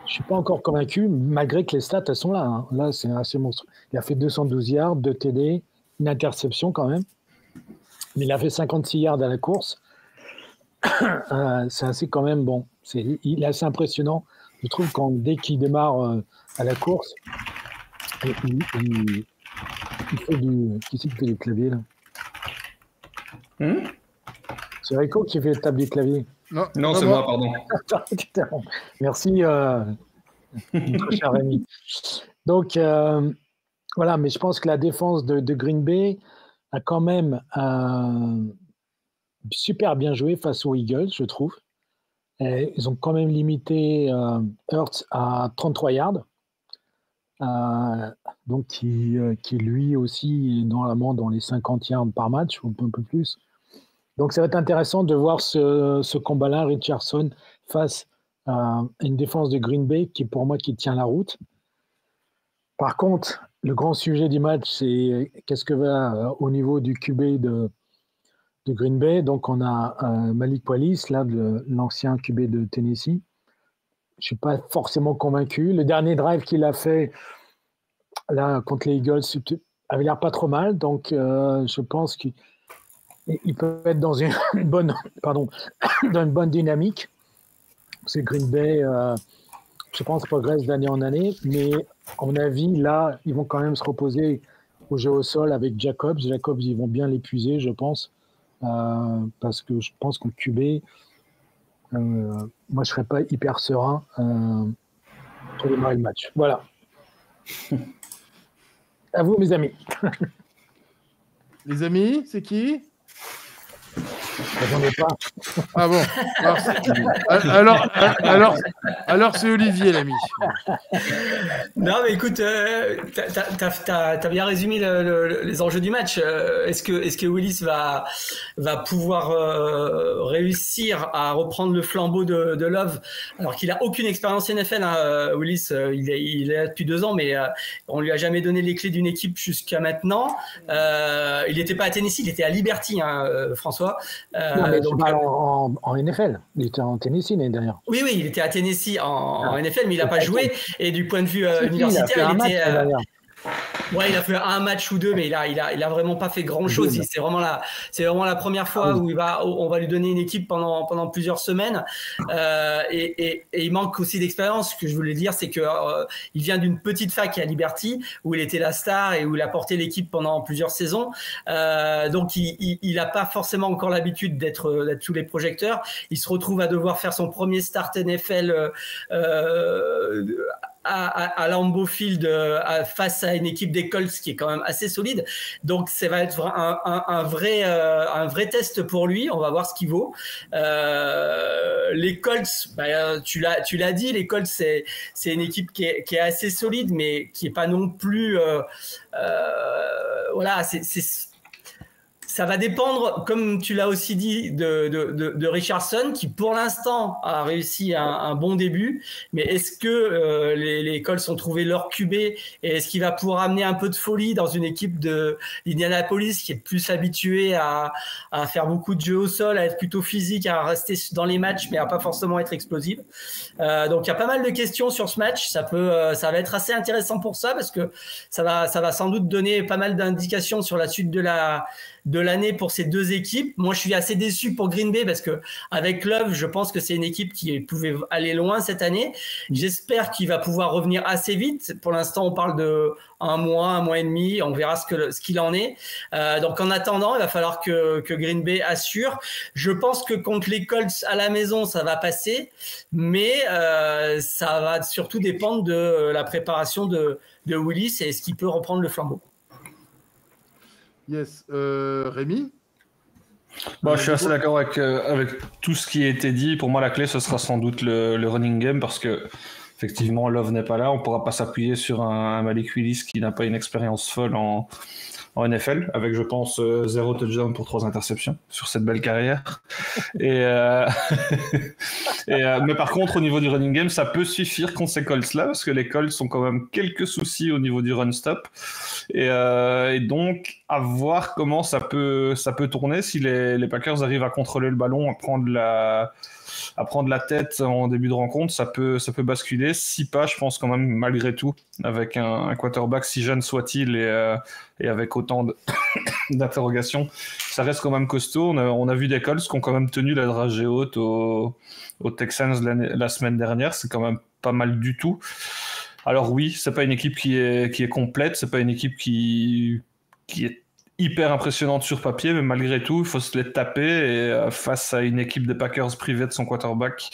Je ne suis pas encore convaincu, malgré que les stats, elles sont là. Hein. Là, c'est assez monstrueux. Il a fait 212 yards, 2 TD, une interception quand même. Mais il a fait 56 yards à la course. C'est assez quand même bon. Il est assez impressionnant. Je trouve dès qu'il démarre à la course, il fait du... Qui c'est qui fait du clavier là C'est Rico qui fait le table du clavier. Non, c'est moi, pardon. Merci, notre cher Rémi. Donc, voilà, mais je pense que la défense de Green Bay a quand même super bien joué face aux Eagles, je trouve. Et ils ont quand même limité Hurts à 33 yards. Donc, qui lui aussi est normalement dans les 50 yards par match, ou un peu plus. Donc, ça va être intéressant de voir ce combat-là, Richardson, face à une défense de Green Bay qui, pour moi, qui tient la route. Par contre, le grand sujet du match, c'est qu'est-ce que va au niveau du QB de Green Bay. Donc, on a Malik Willis, là, l'ancien QB de Tennessee. Je ne suis pas forcément convaincu. Le dernier drive qu'il a fait là, contre les Eagles avait l'air pas trop mal. Donc, je pense qu'il peut être dans une bonne dynamique. C'est Green Bay, je pense, progresse d'année en année. Mais à mon avis, là, ils vont quand même se reposer au jeu au sol avec Jacobs. Jacobs, ils vont bien l'épuiser, je pense. Parce que je pense qu'au QB, moi, je ne serais pas hyper serein pour démarrer le match. Voilà. À vous, mes amis. Les amis, c'est qui? J'en ai pas. Ah bon. Alors c'est Olivier, l'ami. Non, mais écoute, t'as bien résumé les enjeux du match. Est-ce que Willis va pouvoir réussir à reprendre le flambeau de Love, alors qu'il a aucune expérience NFL, hein, Willis, il est là depuis 2 ans, mais on lui a jamais donné les clés d'une équipe jusqu'à maintenant. Il n'était pas à Tennessee, il était à Liberty, hein, François. Non, mais donc, en NFL. Il était en Tennessee l'année dernière. Oui, il était à Tennessee en NFL, mais il n'a pas joué. Et du point de vue universitaire, il était. Ouais, il a fait un match ou 2, mais il a vraiment pas fait grand chose. C'est vraiment la première fois où on va lui donner une équipe pendant plusieurs semaines. Et il manque aussi d'expérience. Ce que je voulais dire, c'est que il vient d'une petite fac à Liberty où il était la star et où il a porté l'équipe pendant plusieurs saisons. Donc il n'a pas forcément encore l'habitude d'être sous les projecteurs. Il se retrouve à devoir faire son premier start NFL à Lambeau Field face à une équipe des Colts qui est quand même assez solide. Donc ça va être un vrai test pour lui. On va voir ce qu'il vaut. Les Colts, tu l'as dit, les Colts c'est une équipe qui est assez solide, mais qui est pas non plus voilà, ça va dépendre, comme tu l'as aussi dit, de Richardson, qui pour l'instant a réussi un bon début. Mais est-ce que les Colts ont trouvé leur QB et est-ce qu'il va pouvoir amener un peu de folie dans une équipe d'Indianapolis qui est plus habituée à faire beaucoup de jeux au sol, à être plutôt physique, à rester dans les matchs, mais à pas forcément être explosive. Donc il y a pas mal de questions sur ce match. Ça va être assez intéressant pour ça parce que ça va sans doute donner pas mal d'indications sur la suite de l'année pour ces deux équipes. Moi, je suis assez déçu pour Green Bay parce que avec Love, je pense que c'est une équipe qui pouvait aller loin cette année. J'espère qu'il va pouvoir revenir assez vite. Pour l'instant, on parle de un mois et demi. On verra ce qu'il en est. Donc, en attendant, il va falloir que Green Bay assure. Je pense que contre les Colts à la maison, ça va passer, mais ça va surtout dépendre de la préparation de Willis et est-ce qu'il peut reprendre le flambeau. Yes. Rémi? Je suis assez d'accord avec tout ce qui a été dit. Pour moi, la clé, ce sera sans doute le running game parce que effectivement, Love n'est pas là. On ne pourra pas s'appuyer sur un Malik Willis qui n'a pas une expérience folle en NFL, avec, je pense, 0 touchdown pour 3 interceptions sur cette belle carrière. Mais par contre, au niveau du running game, ça peut suffire contre ces Colts-là, parce que les Colts ont quand même quelques soucis au niveau du run-stop. Et donc, à voir comment ça peut tourner si les Packers arrivent à contrôler le ballon, à prendre la tête en début de rencontre, ça peut basculer. Si pas, je pense quand même, malgré tout, avec un quarterback si jeune soit-il et avec autant d'interrogations, ça reste quand même costaud. On a vu des Colts qui ont quand même tenu la dragée haute aux Texans la semaine dernière. C'est quand même pas mal du tout. Alors oui, c'est pas une équipe qui est complète, c'est pas une équipe qui est hyper impressionnante sur papier, mais malgré tout, il faut se les taper et face à une équipe des Packers privée de son quarterback,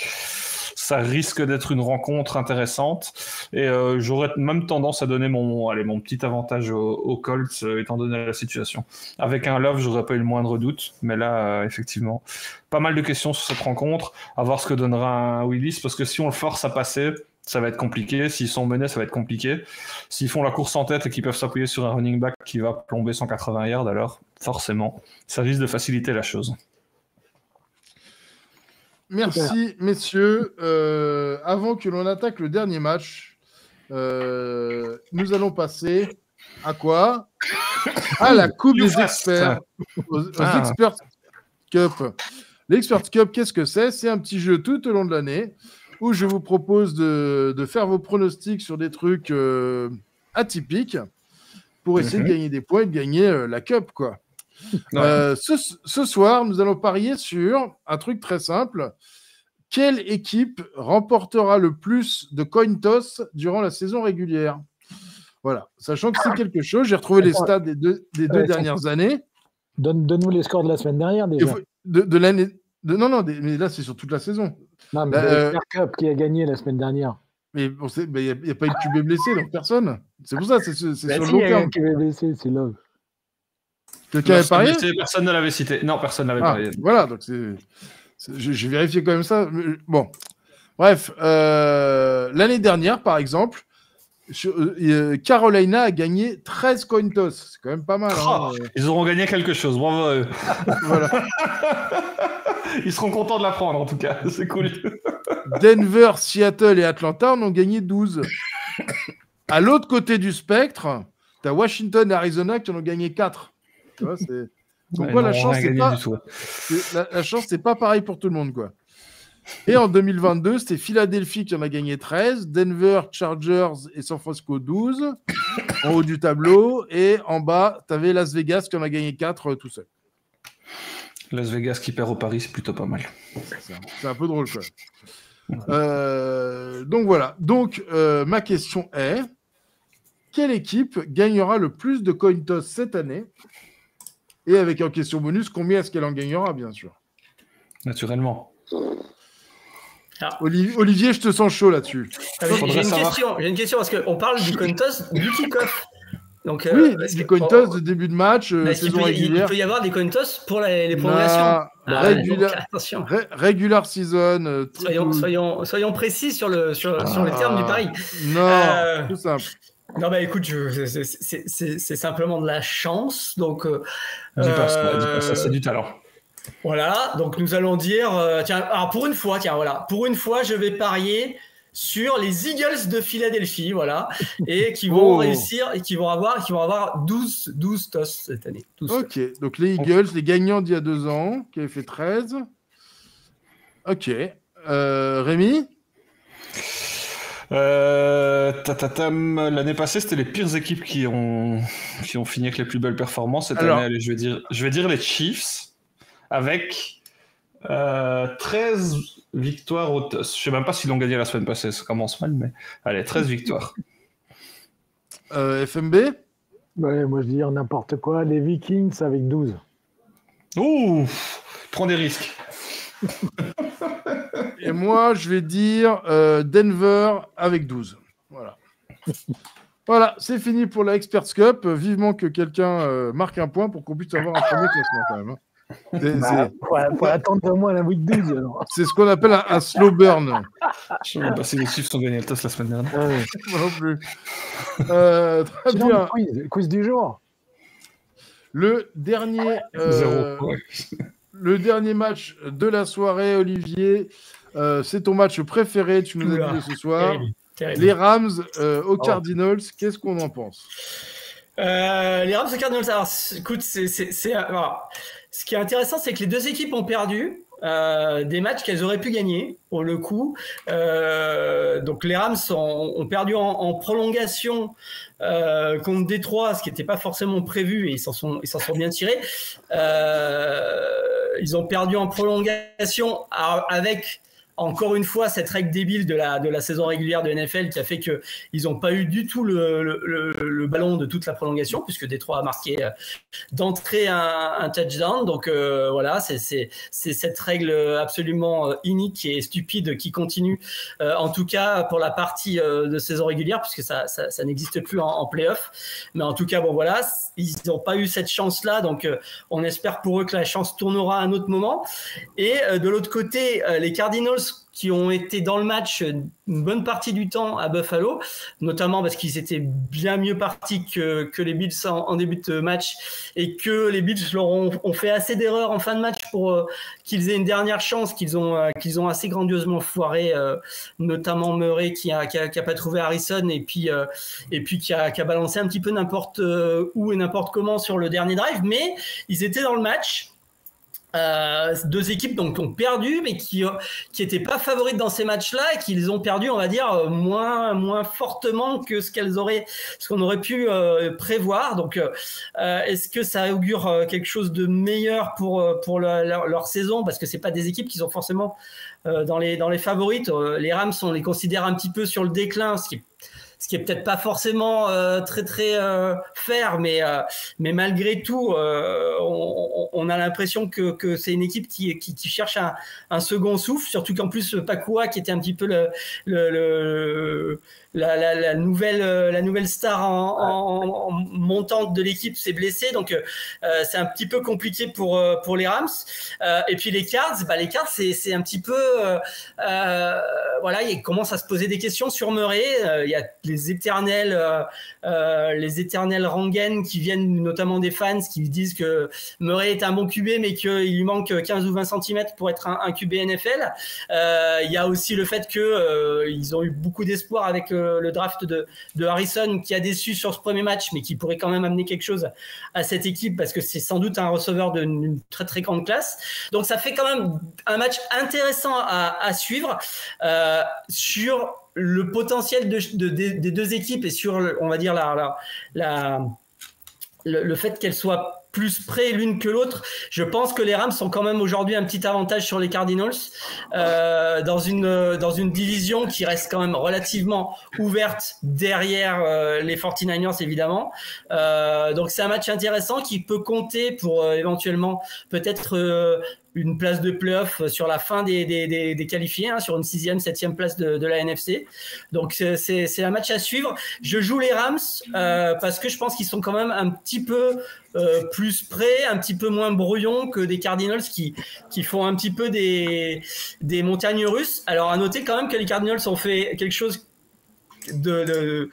ça risque d'être une rencontre intéressante et j'aurais même tendance à donner mon petit avantage aux Colts étant donné la situation. Avec un Love, j'aurais pas eu le moindre doute, mais là, effectivement, pas mal de questions sur cette rencontre, à voir ce que donnera un Willis, parce que si on le force à passer, ça va être compliqué. S'ils sont menés, ça va être compliqué. S'ils font la course en tête et qu'ils peuvent s'appuyer sur un running back qui va plomber 180 yards, alors forcément, ça risque de faciliter la chose. Merci, messieurs. Avant que l'on attaque le dernier match, nous allons passer à quoi? À la Coupe des experts, aux Experts Cup. L'Experts Cup, qu'est-ce que c'est? C'est un petit jeu tout au long de l'année où je vous propose de faire vos pronostics sur des trucs atypiques pour essayer de gagner des points et de gagner la Cup, quoi. Ce soir, nous allons parier sur un truc très simple. Quelle équipe remportera le plus de coin toss durant la saison régulière? Voilà. Sachant que c'est quelque chose, j'ai retrouvé les stats des deux dernières années. Donne-nous les scores de la semaine dernière, déjà. De l'année... Non, mais là, c'est sur toute la saison. Non, mais Super Cup qui a gagné la semaine dernière. Mais il n'y a pas eu de QB blessé, donc personne. C'est pour ça, c'est sur le long Il y a terme. un qui est blessé, c'est Love. Quelqu'un avait parié? Personne ne l'avait cité. Non, personne n'avait parié. Voilà, donc j'ai vérifié quand même ça. Bon, bref, l'année dernière, par exemple, Carolina a gagné 13 coin toss. C'est quand même pas mal. Ils auront gagné quelque chose. Bravo à eux. Voilà. Ils seront contents de l'apprendre, en tout cas. C'est cool. Denver, Seattle et Atlanta en ont gagné 12. À l'autre côté du spectre, tu as Washington et Arizona qui en ont gagné 4. Tu vois, c'est... Donc, la chance, c'est pas pareil pour tout le monde, quoi. Et en 2022, c'était Philadelphie qui en a gagné 13, Denver, Chargers et San Francisco 12, en haut du tableau. Et en bas, tu avais Las Vegas qui en a gagné 4 tout seul. Las Vegas qui perd au Paris, c'est plutôt pas mal. C'est un peu drôle, quoi. Donc voilà. Donc ma question est, quelle équipe gagnera le plus de coin toss cette année? Et avec en question bonus, combien est-ce qu'elle en gagnera, bien sûr? Naturellement. Olivier, je te sens chaud là-dessus. J'ai une question parce qu'on parle du coin toss du kick-off. Donc, oui, du coin toss de début de match, saison régulière. Il peut y avoir des coin toss pour les prolongations. Regular season. Soyons précis sur le terme du pari. Non, tout simple. Non, bah écoute, c'est simplement de la chance. Donc, dis pas ça, c'est du talent. Voilà, donc nous allons dire, pour une fois, je vais parier sur les Eagles de Philadelphie, voilà, et qui vont réussir et qui vont avoir 12 toss cette année. Ok, donc les Eagles, les gagnants d'il y a 2 ans, qui avaient fait 13. Ok. Rémi? L'année passée, c'était les pires équipes qui ont fini avec les plus belles performances. Cette année, allez, je vais dire les Chiefs avec 13 victoires au toss. Je sais même pas s'ils l'ont gagné la semaine passée, ça commence mal, mais allez, 13 victoires. FMB? Ouais, moi je dis n'importe quoi, les Vikings avec 12. Ouh, prends des risques. Et moi, je vais dire Denver avec 12. Voilà. Voilà, c'est fini pour la Experts Cup. Vivement que quelqu'un marque un point pour qu'on puisse avoir un premier classement quand même. Faut attendre au moins la week 12 alors. C'est ce qu'on appelle un slow burn. Je sais même pas si les Chiefs ont gagné le toss la semaine dernière. Moi non plus. Très bien. Quiz du jour. Le dernier, le dernier match de la soirée, Olivier, c'est ton match préféré, tu nous as dit ce soir. Terrible. Les Rams aux Cardinals, qu'est-ce qu'on en pense? Les Rams aux Cardinals, alors écoute, ce qui est intéressant, c'est que les deux équipes ont perdu des matchs qu'elles auraient pu gagner, pour le coup. Donc les Rams ont perdu en prolongation contre Détroit, ce qui n'était pas forcément prévu, et ils s'en sont bien tirés. Ils ont perdu en prolongation avec... Encore une fois, cette règle débile de la saison régulière de NFL qui a fait qu'ils n'ont pas eu du tout le ballon de toute la prolongation, puisque Détroit a marqué d'entrée un touchdown. Donc voilà, c'est cette règle absolument inique et stupide qui continue, en tout cas pour la partie de saison régulière, puisque ça n'existe plus en play-off. Mais en tout cas, bon voilà, ils n'ont pas eu cette chance-là, donc on espère pour eux que la chance tournera à un autre moment. Et de l'autre côté, les Cardinals qui ont été dans le match une bonne partie du temps à Buffalo, notamment parce qu'ils étaient bien mieux partis que les Bills en début de match, et que les Bills leur ont fait assez d'erreurs en fin de match pour qu'ils aient une dernière chance qu'ils ont assez grandiosement foiré, notamment Murray qui a pas trouvé Harrison, et puis qui a balancé un petit peu n'importe où et n'importe comment sur le dernier drive, mais ils étaient dans le match. Deux équipes donc ont perdu, mais qui étaient pas favorites dans ces matchs-là, et qui les ont perdu, on va dire, moins fortement que ce qu'on aurait pu prévoir. Donc est-ce que ça augure quelque chose de meilleur pour leur saison, parce que c'est pas des équipes qui sont forcément dans les favorites. Les Rams, on les considère un petit peu sur le déclin, ce qui ce qui est peut-être pas forcément très fair, mais malgré tout, on a l'impression que c'est une équipe qui cherche un second souffle, surtout qu'en plus Pakua, qui était un petit peu la nouvelle star en montante de l'équipe, s'est blessé, donc c'est un petit peu compliqué pour les Rams. Et puis les Cards, c'est un petit peu voilà, il commence à se poser des questions sur Murray. Il y a les éternels rengaines qui viennent notamment des fans qui disent que Murray est un bon QB mais qu'il lui manque 15 ou 20 cm pour être un QB NFL. Il y a aussi le fait que ils ont eu beaucoup d'espoir avec le draft de Harrison, qui a déçu sur ce premier match mais qui pourrait quand même amener quelque chose à cette équipe parce que c'est sans doute un receveur d'une très très grande classe. Donc ça fait quand même un match intéressant à suivre sur le potentiel des deux équipes et sur, on va dire, le fait qu'elles soient plus près l'une que l'autre. Je pense que les Rams sont quand même aujourd'hui un petit avantage sur les Cardinals dans une division qui reste quand même relativement ouverte derrière les 49ers évidemment. Donc c'est un match intéressant qui peut compter pour éventuellement peut-être une place de play-off sur la fin des qualifiés, hein, sur une 6e, 7e place de la NFC. Donc c'est un match à suivre. Je joue les Rams parce que je pense qu'ils sont quand même un petit peu plus près, un petit peu moins brouillons que des Cardinals qui font un petit peu des montagnes russes. Alors à noter quand même que les Cardinals ont fait quelque chose de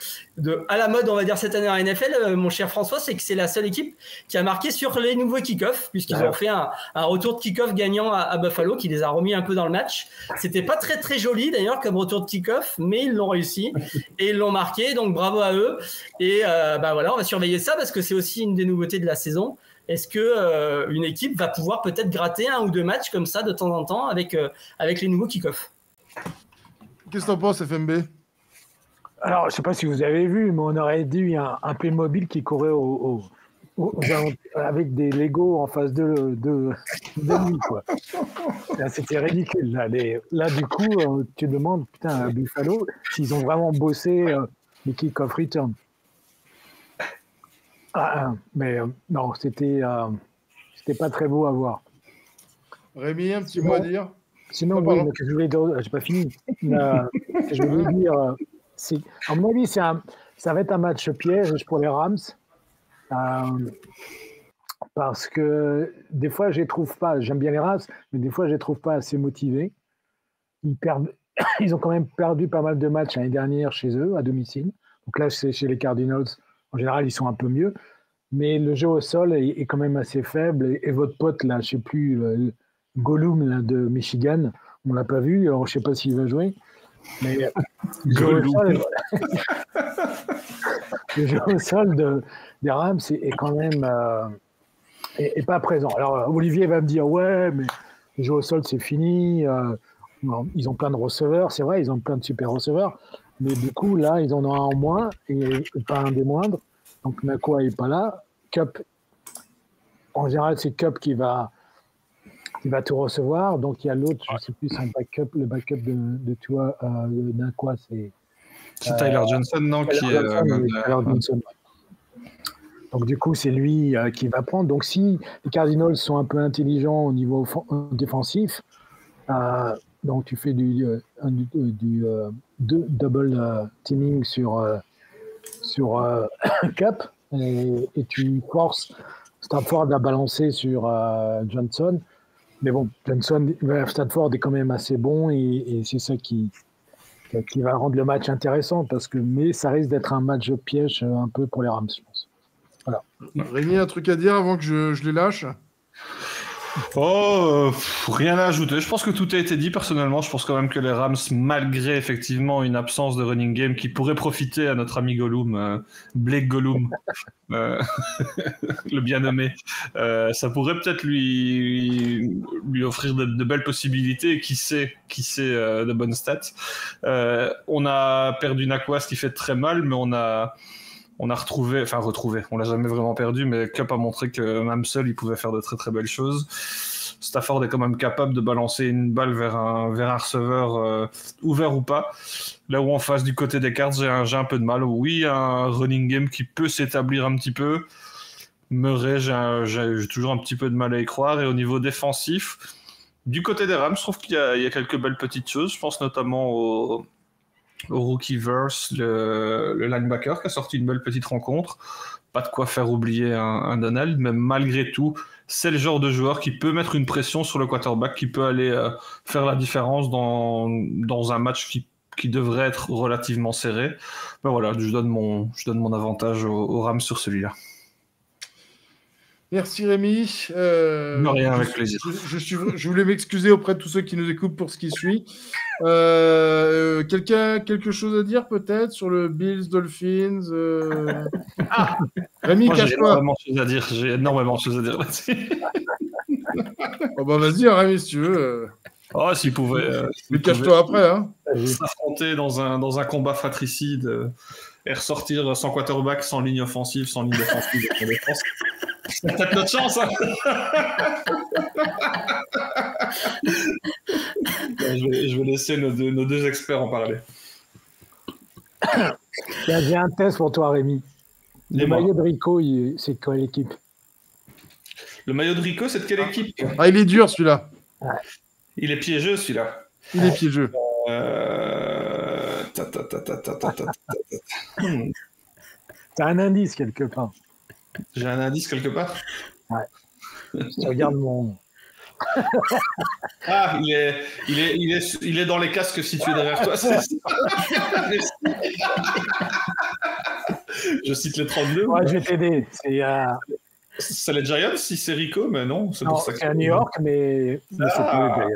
à la mode, on va dire, cette année en NFL, mon cher François, c'est que c'est la seule équipe qui a marqué sur les nouveaux kick-offs, puisqu'ils ont fait un retour de kick-off gagnant à Buffalo, qui les a remis un peu dans le match. C'était pas très très joli d'ailleurs comme retour de kick-off, mais ils l'ont réussi et ils l'ont marqué, donc bravo à eux. Et voilà, on va surveiller ça parce que c'est aussi une des nouveautés de la saison. Est-ce que une équipe va pouvoir peut-être gratter 1 ou 2 matchs comme ça de temps en temps avec les nouveaux kick-offs? Qu'est-ce que t'en penses, FMB? Alors, je ne sais pas si vous avez vu, mais on aurait dit un Playmobil qui courait avec des Lego en face de lui, quoi. Là, c'était ridicule. Là, du coup, tu te demandes, putain, à Buffalo, s'ils ont vraiment bossé les kick-off return. Mais non, c'était pas très beau à voir. Rémi, un petit mot à dire? Sinon, oui, je voulais dire, j'ai pas fini. Je voulais dire... à mon avis, ça va être un match piège pour les Rams parce que des fois, je les trouve pas. J'aime bien les Rams, mais des fois, je les trouve pas assez motivés. Ils ont quand même perdu pas mal de matchs l'année dernière chez eux, à domicile. Donc là, c'est chez les Cardinals. En général, ils sont un peu mieux. Mais le jeu au sol est quand même assez faible. Et votre pote, là, je sais plus, Gollum là, de Michigan, on l'a pas vu. Alors, je sais pas s'il va jouer. Mais le jeu au sol des Rams est quand même est pas présent. Alors Olivier va me dire ouais, mais le jeu au sol c'est fini. Ils ont plein de receveurs, c'est vrai, ils ont plein de super receveurs, mais du coup là ils en ont un en moins et pas un des moindres. Donc Nakua est pas là. Cup, en général c'est Cup qui va tout recevoir. Donc il y a l'autre, je ne sais plus, le backup de toi, Nakua, c'est Tyler Johnson, non? Tyler Johnson. Donc du coup, c'est lui qui va prendre. Donc si les Cardinals sont un peu intelligents au niveau défensif, donc tu fais du double teaming sur Cup et tu forces Stafford à balancer sur Johnson. Mais bon, Stafford est quand même assez bon et c'est ça qui va rendre le match intéressant mais ça risque d'être un match piège un peu pour les Rams, je pense. Voilà. Rémi, un truc à dire avant que je les lâche? Rien à ajouter. Je pense que tout a été dit. Personnellement, je pense quand même que les Rams, malgré effectivement une absence de running game qui pourrait profiter à notre ami Gollum, Blake Gollum, le bien nommé, ça pourrait peut-être lui offrir de belles possibilités et qui sait de bonnes stats. On a perdu Nakua, ce qui fait très mal, mais on a retrouvé, on l'a jamais vraiment perdu, mais Cup a montré que même seul, il pouvait faire de très très belles choses. Stafford est quand même capable de balancer une balle vers un receveur ouvert ou pas. Là où en face, du côté des Cards, j'ai un peu de mal. Oui, un running game qui peut s'établir un petit peu. Murray, j'ai toujours un petit peu de mal à y croire. Et au niveau défensif, du côté des Rams, je trouve qu'il y a quelques belles petites choses. Je pense notamment au rookie Verse, le linebacker, qui a sorti une belle petite rencontre. Pas de quoi faire oublier un Donald, mais malgré tout, c'est le genre de joueur qui peut mettre une pression sur le quarterback, qui peut aller faire la différence dans un match qui devrait être relativement serré. Ben voilà, je donne mon avantage aux Rams sur celui-là. Merci Rémi. Non, rien, avec plaisir. Je voulais m'excuser auprès de tous ceux qui nous écoutent pour ce qui suit. Quelqu'un quelque chose à dire peut-être sur le Bills Dolphins Rémi, cache-toi. J'ai énormément de choses à dire là-dessus. Oh bah vas-y Rémi si tu veux. Oh, s'il pouvait. Mais cache-toi après. Hein. S'affronter dans un combat fratricide et ressortir sans quarterback, sans ligne offensive, sans ligne défensive. C'est peut-être notre chance. Hein. Je vais laisser nos deux experts en parler. J'ai un test pour toi, Rémi. Le maillot de Rico, c'est de quelle équipe? Le maillot de Rico, c'est de quelle équipe? Ah, il est dur celui-là. Ouais. Il est piégeux celui-là. Il est piégeux. T'as un indice quelque part. J'ai un indice quelque part? Ouais. Je regarde mon... Ah, il est dans les casques situés derrière toi. Je cite les 32. Ouais, je vais t'aider. C'est les Giants si c'est Rico, mais non. C'est à New York, mais c'est pas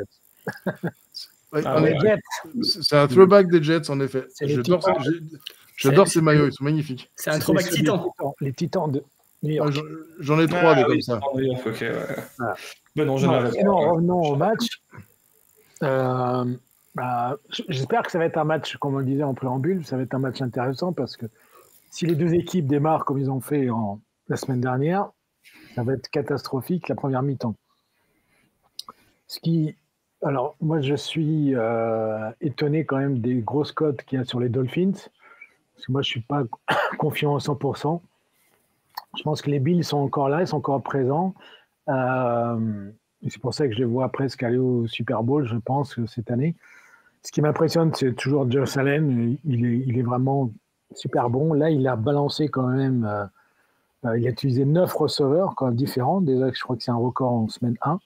les Giants. C'est un throwback des Jets, en effet. J'adore ces maillots, ils sont magnifiques. C'est un throwback Titan. Les Titans de New York. J'en ai 3 des comme ça. Ok, ouais. Voilà. Mais non, je n'avais pas. Sinon, revenons au match. J'espère que ça va être un match, comme on le disait en préambule, ça va être un match intéressant parce que si les deux équipes démarrent comme ils ont fait la semaine dernière, ça va être catastrophique la première mi-temps. Alors, moi, je suis étonné quand même des grosses cotes qu'il y a sur les Dolphins, parce que moi, je ne suis pas confiant à 100%. Je pense que les Bills sont encore là, ils sont encore présents. C'est pour ça que je les vois presque aller au Super Bowl, je pense, cette année. Ce qui m'impressionne, c'est toujours Josh Allen. Il est vraiment super bon. Là, il a balancé quand même. Il a utilisé 9 receveurs quand même différents. Déjà, je crois que c'est un record en semaine 1.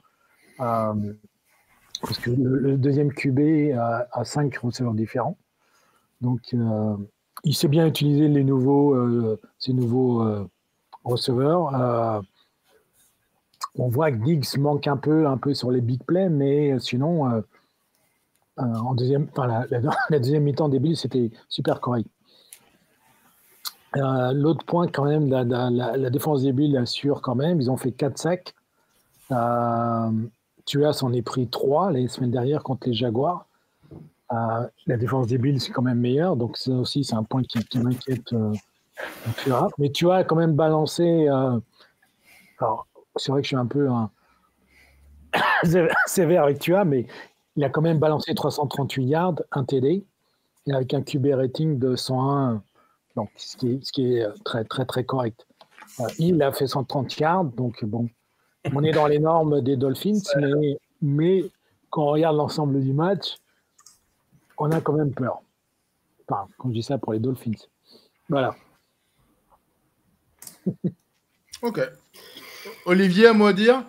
Parce que le deuxième QB a 5 receveurs différents. Donc, il sait bien utiliser ces nouveaux receveurs. On voit que Diggs manque un peu sur les big plays, mais sinon, la deuxième mi-temps des Bills, c'était super correct. L'autre point, quand même, la défense des Bills assure quand même. Ils ont fait 4 sacs. Tua s'en est pris 3 les semaines dernières contre les Jaguars. La défense des Bills, c'est quand même meilleur. Donc, ça aussi, c'est un point qui m'inquiète. Mais Tua a quand même balancé. Alors, c'est vrai que je suis un peu sévère avec Tua, mais il a quand même balancé 338 yards, un TD, et avec un QB rating de 101, donc, ce qui est très, très, très correct. Il a fait 130 yards, donc bon, on est dans les normes des Dolphins, mais quand on regarde l'ensemble du match, on a quand même peur. Enfin, quand je dis ça pour les Dolphins. Voilà. Ok. Olivier, un mot à dire?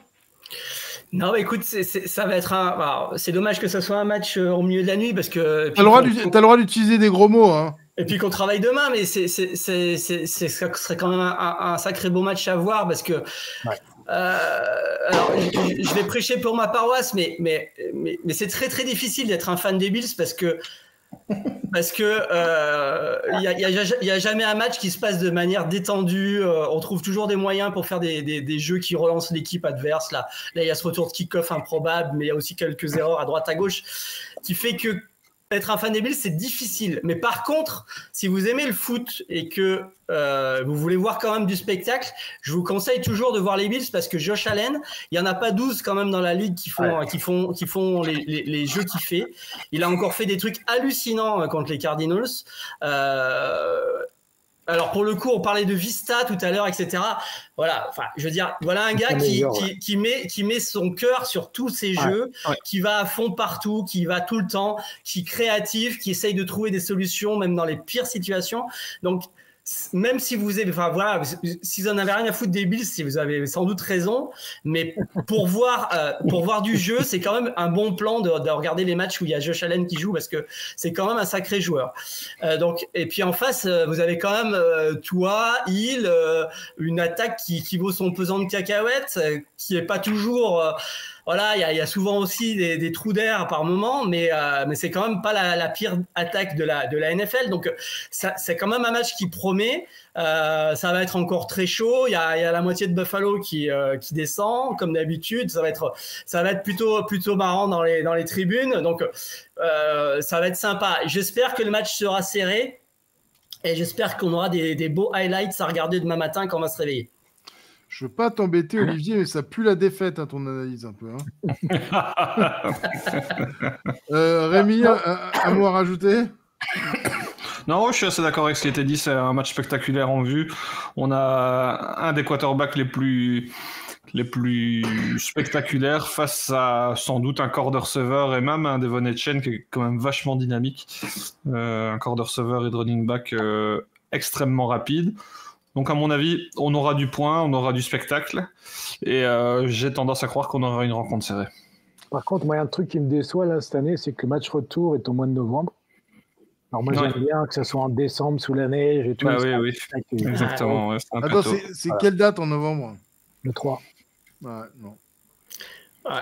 Non, écoute, ça va être alors, c'est dommage que ce soit un match au milieu de la nuit parce que. T'as le droit d'utiliser des gros mots, hein. Et puis qu'on travaille demain, mais ça serait quand même un sacré beau match à voir parce que. Ouais. Alors, je vais prêcher pour ma paroisse, mais c'est très très difficile d'être un fan des Bills parce que il y a jamais un match qui se passe de manière détendue. On trouve toujours des moyens pour faire des jeux qui relancent l'équipe adverse. Là, il y a ce retour de kick-off improbable, mais il y a aussi quelques erreurs à droite à gauche qui fait que être un fan des Bills, c'est difficile. Mais par contre, si vous aimez le foot et que vous voulez voir quand même du spectacle, je vous conseille toujours de voir les Bills parce que Josh Allen, il n'y en a pas 12 quand même dans la ligue qui font les jeux qu'il fait. Il a encore fait des trucs hallucinants contre les Cardinals. Alors pour le coup, on parlait de Vista tout à l'heure, etc. Voilà, enfin, je veux dire, voilà un gars qui met son cœur sur tous ses jeux, qui va à fond partout, qui va tout le temps, qui est créatif, qui essaye de trouver des solutions même dans les pires situations. Donc même si vous avez, enfin voilà, si vous en avez rien à foutre des Bills, si vous avez sans doute raison, mais pour voir du jeu, c'est quand même un bon plan de regarder les matchs où il y a Josh Allen qui joue parce que c'est quand même un sacré joueur. Donc et puis en face, vous avez quand même Tua, Hill, une attaque qui vaut son pesant de cacahuètes, qui est pas toujours voilà, il y a souvent aussi des trous d'air par moment, mais c'est quand même pas la pire attaque de la NFL. Donc, c'est quand même un match qui promet. Ça va être encore très chaud. Il y a la moitié de Buffalo qui descend, comme d'habitude. Ça va être plutôt marrant dans les tribunes. Donc, ça va être sympa. J'espère que le match sera serré et j'espère qu'on aura des beaux highlights à regarder demain matin quand on va se réveiller. Je veux pas t'embêter, Olivier, mais ça pue la défaite, hein, ton analyse un peu. Hein. Rémi, un mot à rajouter ? Non, je suis assez d'accord avec ce qui a été dit. C'est un match spectaculaire en vue. On a un des quarterbacks les plus spectaculaires face à sans doute un corps de receveur et même un Devon Etchen qui est quand même vachement dynamique. Un corps de receveur et de running back extrêmement rapide. Donc à mon avis, on aura du point, on aura du spectacle et j'ai tendance à croire qu'on aura une rencontre serrée. Par contre, moi, il y a un truc qui me déçoit là, cette année, c'est que le match retour est au mois de novembre. Alors moi, j'aime bien que ce soit en décembre, sous la neige et tout. Oui, exactement. Ouais, attends, c'est quelle date en novembre ? Le 3. Ouais, non.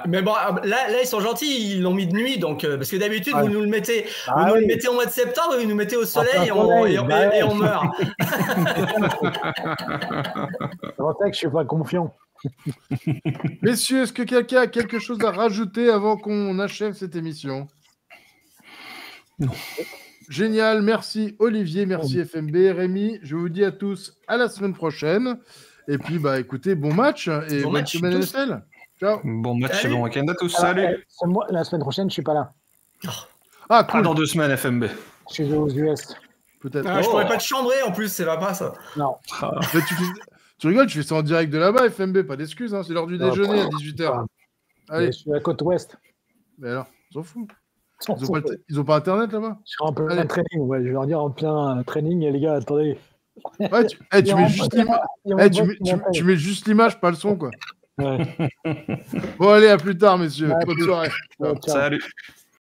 Mais bon, là ils sont gentils, ils l'ont mis de nuit, donc parce que d'habitude vous nous le mettez, le mettez au mois de septembre, vous nous mettez au soleil et on meurt. C'est pour ça que je suis pas confiant. Messieurs, est-ce que quelqu'un a quelque chose à rajouter avant qu'on achève cette émission ? Non. Génial, merci Olivier, merci FMB, Rémi. Je vous dis à tous à la semaine prochaine. Et puis, écoutez, bon match et bonne semaine NFL. Ciao. Bon match et bon week-end à tous. Salut. La semaine prochaine, je suis pas là. Ah, cool. Dans 2 semaines, FMB. Je suis aux US. Peut-être. Je pourrais pas te chambrer en plus, ça va pas ça. Non. Mais tu rigoles, tu fais ça en direct de là-bas, FMB, pas d'excuses. Hein, c'est l'heure du déjeuner à 18h. Allez. Je suis à la côte ouest. Mais alors, ils s'en foutent. Ils ont pas internet là-bas ? Je suis en plein training, ouais. Je vais leur dire en plein training, les gars, attendez. Ouais, tu mets juste l'image. Tu mets juste l'image, pas le son, quoi. Ouais. Bon, allez, à plus tard, messieurs. Bonne soirée. Ciao. Salut.